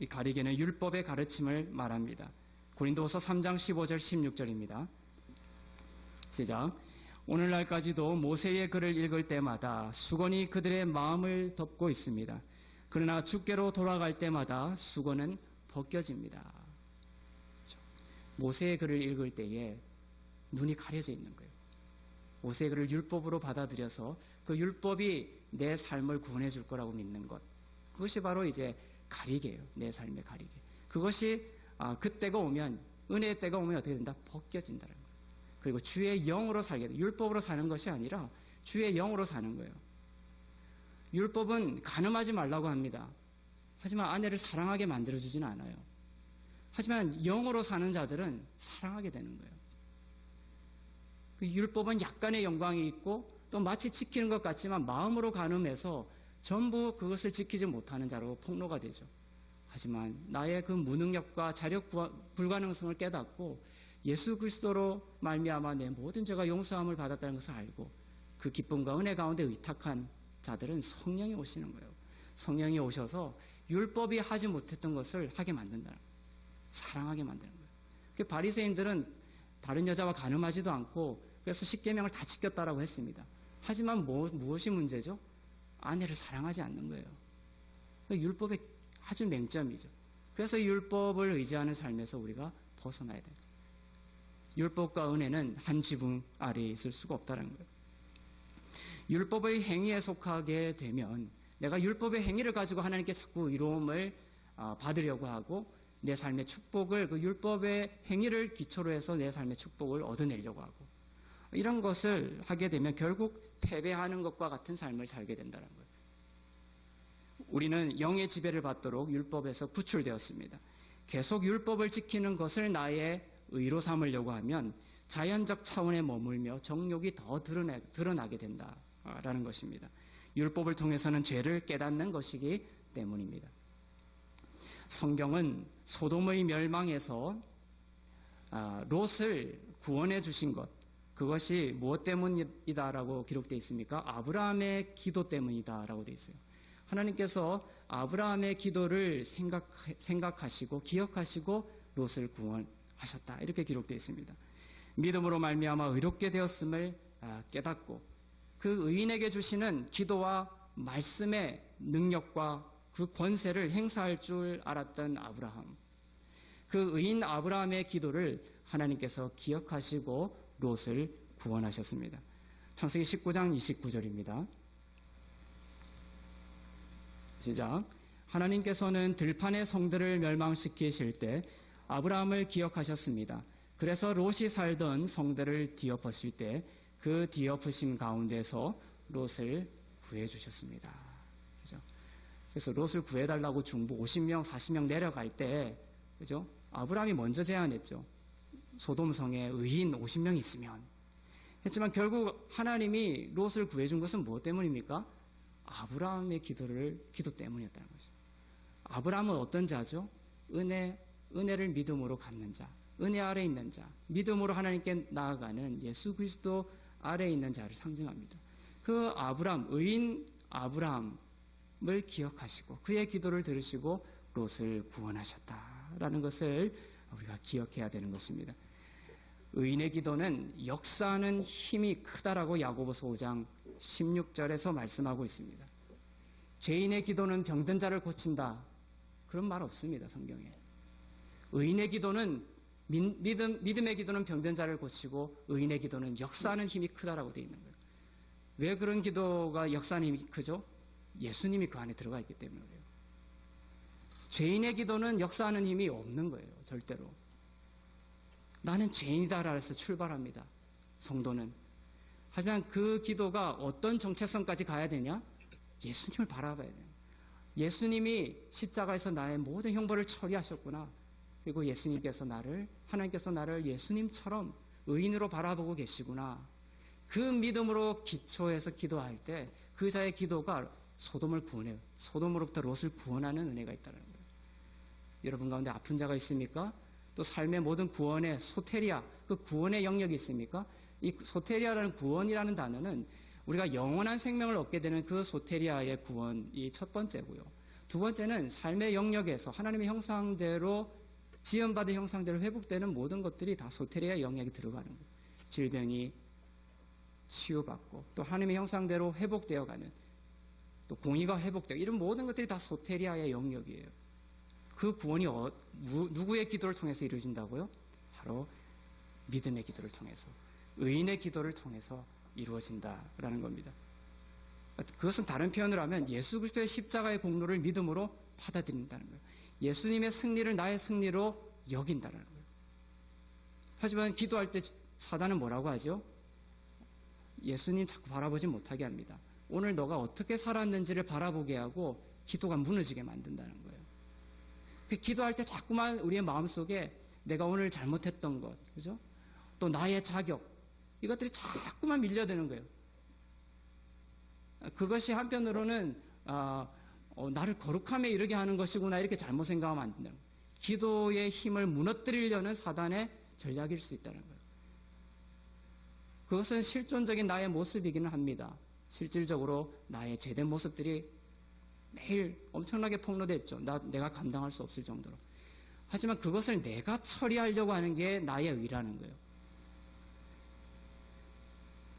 이 가리개는 율법의 가르침을 말합니다. 고린도후서 3장 15절 16절입니다. 시작. 오늘날까지도 모세의 글을 읽을 때마다 수건이 그들의 마음을 덮고 있습니다. 그러나 주께로 돌아갈 때마다 수건은 벗겨집니다. 그렇죠? 모세의 글을 읽을 때에 눈이 가려져 있는 거예요. 모세의 글을 율법으로 받아들여서 그 율법이 내 삶을 구원해 줄 거라고 믿는 것. 그것이 바로 이제 가리개예요. 내 삶의 가리개. 그것이 그때가 오면, 은혜의 때가 오면 어떻게 된다? 벗겨진다는 거예요. 그리고 주의 영으로 살게 돼. 율법으로 사는 것이 아니라 주의 영으로 사는 거예요. 율법은 간음하지 말라고 합니다. 하지만 아내를 사랑하게 만들어주지는 않아요. 하지만 영으로 사는 자들은 사랑하게 되는 거예요. 그 율법은 약간의 영광이 있고 또 마치 지키는 것 같지만 마음으로 간음해서 전부 그것을 지키지 못하는 자로 폭로가 되죠. 하지만 나의 그 무능력과 자력 불가능성을 깨닫고 예수 그리스도로 말미암아 내 모든 죄가 용서함을 받았다는 것을 알고 그 기쁨과 은혜 가운데 의탁한 자들은 성령이 오시는 거예요. 성령이 오셔서 율법이 하지 못했던 것을 하게 만든다는 거예요. 사랑하게 만드는 거예요. 그 바리새인들은 다른 여자와 간음하지도 않고 그래서 십계명을 다 지켰다라고 했습니다. 하지만 무엇이 문제죠? 아내를 사랑하지 않는 거예요. 율법의 아주 맹점이죠. 그래서 율법을 의지하는 삶에서 우리가 벗어나야 돼요. 율법과 은혜는 한 지붕 아래에 있을 수가 없다는 거예요. 율법의 행위에 속하게 되면 내가 율법의 행위를 가지고 하나님께 자꾸 의로움을 받으려고 하고 내 삶의 축복을 그 율법의 행위를 기초로 해서 내 삶의 축복을 얻어내려고 하고 이런 것을 하게 되면 결국 패배하는 것과 같은 삶을 살게 된다는 거예요. 우리는 영의 지배를 받도록 율법에서 구출되었습니다. 계속 율법을 지키는 것을 나의 의로 삼으려고 하면 자연적 차원에 머물며 정욕이 더 드러나게 된다라는 것입니다. 율법을 통해서는 죄를 깨닫는 것이기 때문입니다. 성경은 소돔의 멸망에서 롯을 구원해 주신 것, 그것이 무엇 때문이다라고 기록되어 있습니까? 아브라함의 기도 때문이다라고 되어 있어요. 하나님께서 아브라함의 기도를 생각하시고 기억하시고 롯을 구원하셨다. 이렇게 기록되어 있습니다. 믿음으로 말미암아 의롭게 되었음을 깨닫고 그 의인에게 주시는 기도와 말씀의 능력과 그 권세를 행사할 줄 알았던 아브라함. 그 의인 아브라함의 기도를 하나님께서 기억하시고 롯을 구원하셨습니다. 창세기 19장 29절입니다. 시작. 하나님께서는 들판의 성들을 멸망시키실 때 아브라함을 기억하셨습니다. 그래서 롯이 살던 성들을 뒤엎으실 때 그 뒤엎으신 가운데서 롯을 구해주셨습니다. 그죠? 그래서 롯을 구해달라고 중부 50명, 40명 내려갈 때, 그죠? 아브라함이 먼저 제안했죠. 소돔성에 의인 50명 있으면. 했지만 결국 하나님이 롯을 구해준 것은 무엇 때문입니까? 아브라함의 기도 때문이었다는 거죠. 아브라함은 어떤 자죠? 은혜를 믿음으로 갖는 자, 은혜 아래 있는 자, 믿음으로 하나님께 나아가는 예수 그리스도 아래 있는 자를 상징합니다. 그 아브라함, 의인 아브라함을 기억하시고 그의 기도를 들으시고 롯을 구원하셨다라는 것을 우리가 기억해야 되는 것입니다. 의인의 기도는 역사하는 힘이 크다라고 야고보서 5장 16절에서 말씀하고 있습니다. 죄인의 기도는 병든 자를 고친다. 그런 말 없습니다, 성경에. 의인의 기도는 믿음의 기도는 병든 자를 고치고 의인의 기도는 역사하는 힘이 크다라고 되어 있는 거예요. 왜 그런 기도가 역사하는 힘이 크죠? 예수님이 그 안에 들어가 있기 때문에 그래요. 죄인의 기도는 역사하는 힘이 없는 거예요, 절대로. 나는 죄인이다라고 해서 출발합니다, 성도는. 하지만 그 기도가 어떤 정체성까지 가야 되냐? 예수님을 바라봐야 돼요. 예수님이 십자가에서 나의 모든 형벌을 처리하셨구나. 그리고 하나님께서 나를 예수님처럼 의인으로 바라보고 계시구나. 그 믿음으로 기초해서 기도할 때 그 자의 기도가 소돔을 구원해요. 소돔으로부터 롯을 구원하는 은혜가 있다는 거예요. 여러분 가운데 아픈 자가 있습니까? 또 삶의 모든 구원의 소테리아, 그 구원의 영역이 있습니까? 이 소테리아라는 구원이라는 단어는 우리가 영원한 생명을 얻게 되는 그 소테리아의 구원이 첫 번째고요. 두 번째는 삶의 영역에서 하나님의 형상대로 지연받은 형상대로 회복되는 모든 것들이 다 소테리아 영역에 들어가는 거예요. 질병이 치유받고 또 하나님의 형상대로 회복되어가는 또 공의가 회복되고 이런 모든 것들이 다 소테리아의 영역이에요. 그 구원이 누구의 기도를 통해서 이루어진다고요? 바로 믿음의 기도를 통해서, 의인의 기도를 통해서 이루어진다라는 겁니다. 그것은 다른 표현으로 하면 예수 그리스도의 십자가의 공로를 믿음으로 받아들인다는 거예요. 예수님의 승리를 나의 승리로 여긴다는 거예요. 하지만 기도할 때 사단은 뭐라고 하죠? 예수님 자꾸 바라보지 못하게 합니다. 오늘 너가 어떻게 살았는지를 바라보게 하고 기도가 무너지게 만든다는 거예요. 기도할 때 자꾸만 우리의 마음속에 내가 오늘 잘못했던 것, 그죠? 또 나의 자격, 이것들이 자꾸만 밀려드는 거예요. 그것이 한편으로는 나를 거룩함에 이르게 하는 것이구나 이렇게 잘못 생각하면 안 된다는 거예요. 기도의 힘을 무너뜨리려는 사단의 전략일 수 있다는 거예요. 그것은 실존적인 나의 모습이기는 합니다. 실질적으로 나의 제된 모습들이 매일 엄청나게 폭로됐죠. 내가 감당할 수 없을 정도로. 하지만 그것을 내가 처리하려고 하는 게 나의 의라는 거예요.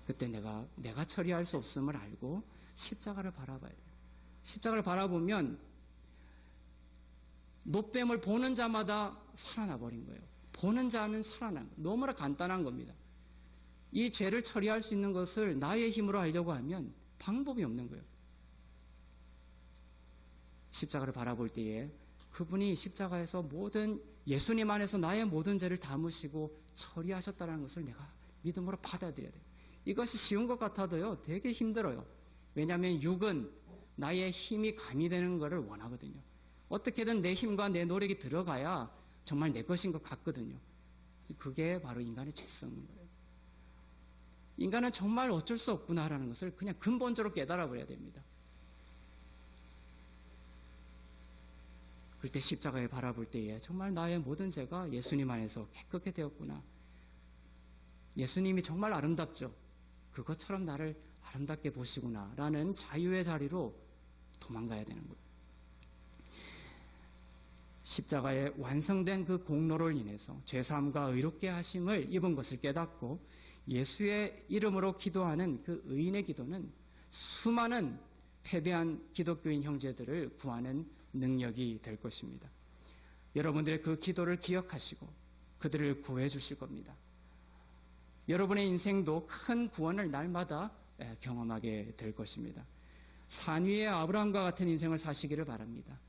그때 내가 처리할 수 없음을 알고 십자가를 바라봐야 돼요. 십자가를 바라보면 노뱀을 보는 자마다 살아나 버린 거예요. 보는 자는 살아난 거예요. 너무나 간단한 겁니다. 이 죄를 처리할 수 있는 것을 나의 힘으로 하려고 하면 방법이 없는 거예요. 십자가를 바라볼 때에 그분이 십자가에서 예수님 안에서 나의 모든 죄를 담으시고 처리하셨다는 것을 내가 믿음으로 받아들여야 돼요. 이것이 쉬운 것 같아도요, 되게 힘들어요. 왜냐하면 육은 나의 힘이 가미되는 것을 원하거든요. 어떻게든 내 힘과 내 노력이 들어가야 정말 내 것인 것 같거든요. 그게 바로 인간의 죄성인 거예요. 인간은 정말 어쩔 수 없구나라는 것을 그냥 근본적으로 깨달아 버려야 됩니다. 그럴 때 십자가에 바라볼 때에 정말 나의 모든 죄가 예수님 안에서 깨끗게 되었구나. 예수님이 정말 아름답죠. 그것처럼 나를 아름답게 보시구나 라는 자유의 자리로 도망가야 되는 거예요. 십자가에 완성된 그 공로를 인해서 죄사함과 의롭게 하심을 입은 것을 깨닫고 예수의 이름으로 기도하는 그 의인의 기도는 수많은 패배한 기독교인 형제들을 구하는 능력이 될 것입니다. 여러분들의 그 기도를 기억하시고 그들을 구해 주실 겁니다. 여러분의 인생도 큰 구원을 날마다 경험하게 될 것입니다. 산 위의 아브라함과 같은 인생을 사시기를 바랍니다.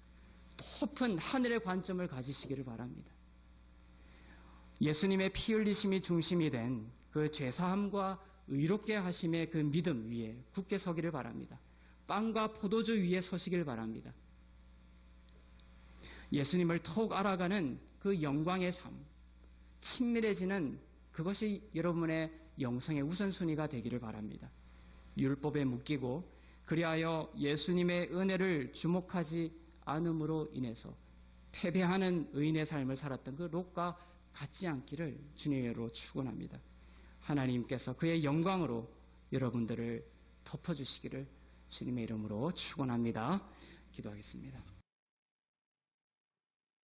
높은 하늘의 관점을 가지시기를 바랍니다. 예수님의 피 흘리심이 중심이 된 그 죄사함과 의롭게 하심의 그 믿음 위에 굳게 서기를 바랍니다. 빵과 포도주 위에 서시길 바랍니다. 예수님을 더욱 알아가는 그 영광의 삶, 친밀해지는 그것이 여러분의 영성의 우선순위가 되기를 바랍니다. 율법에 묶이고 그리하여 예수님의 은혜를 주목하지 않음으로 인해서 패배하는 의인의 삶을 살았던 그 롯과 같지 않기를 주님으로 축원합니다. 하나님께서 그의 영광으로 여러분들을 덮어주시기를 주님의 이름으로 축원합니다. 기도하겠습니다.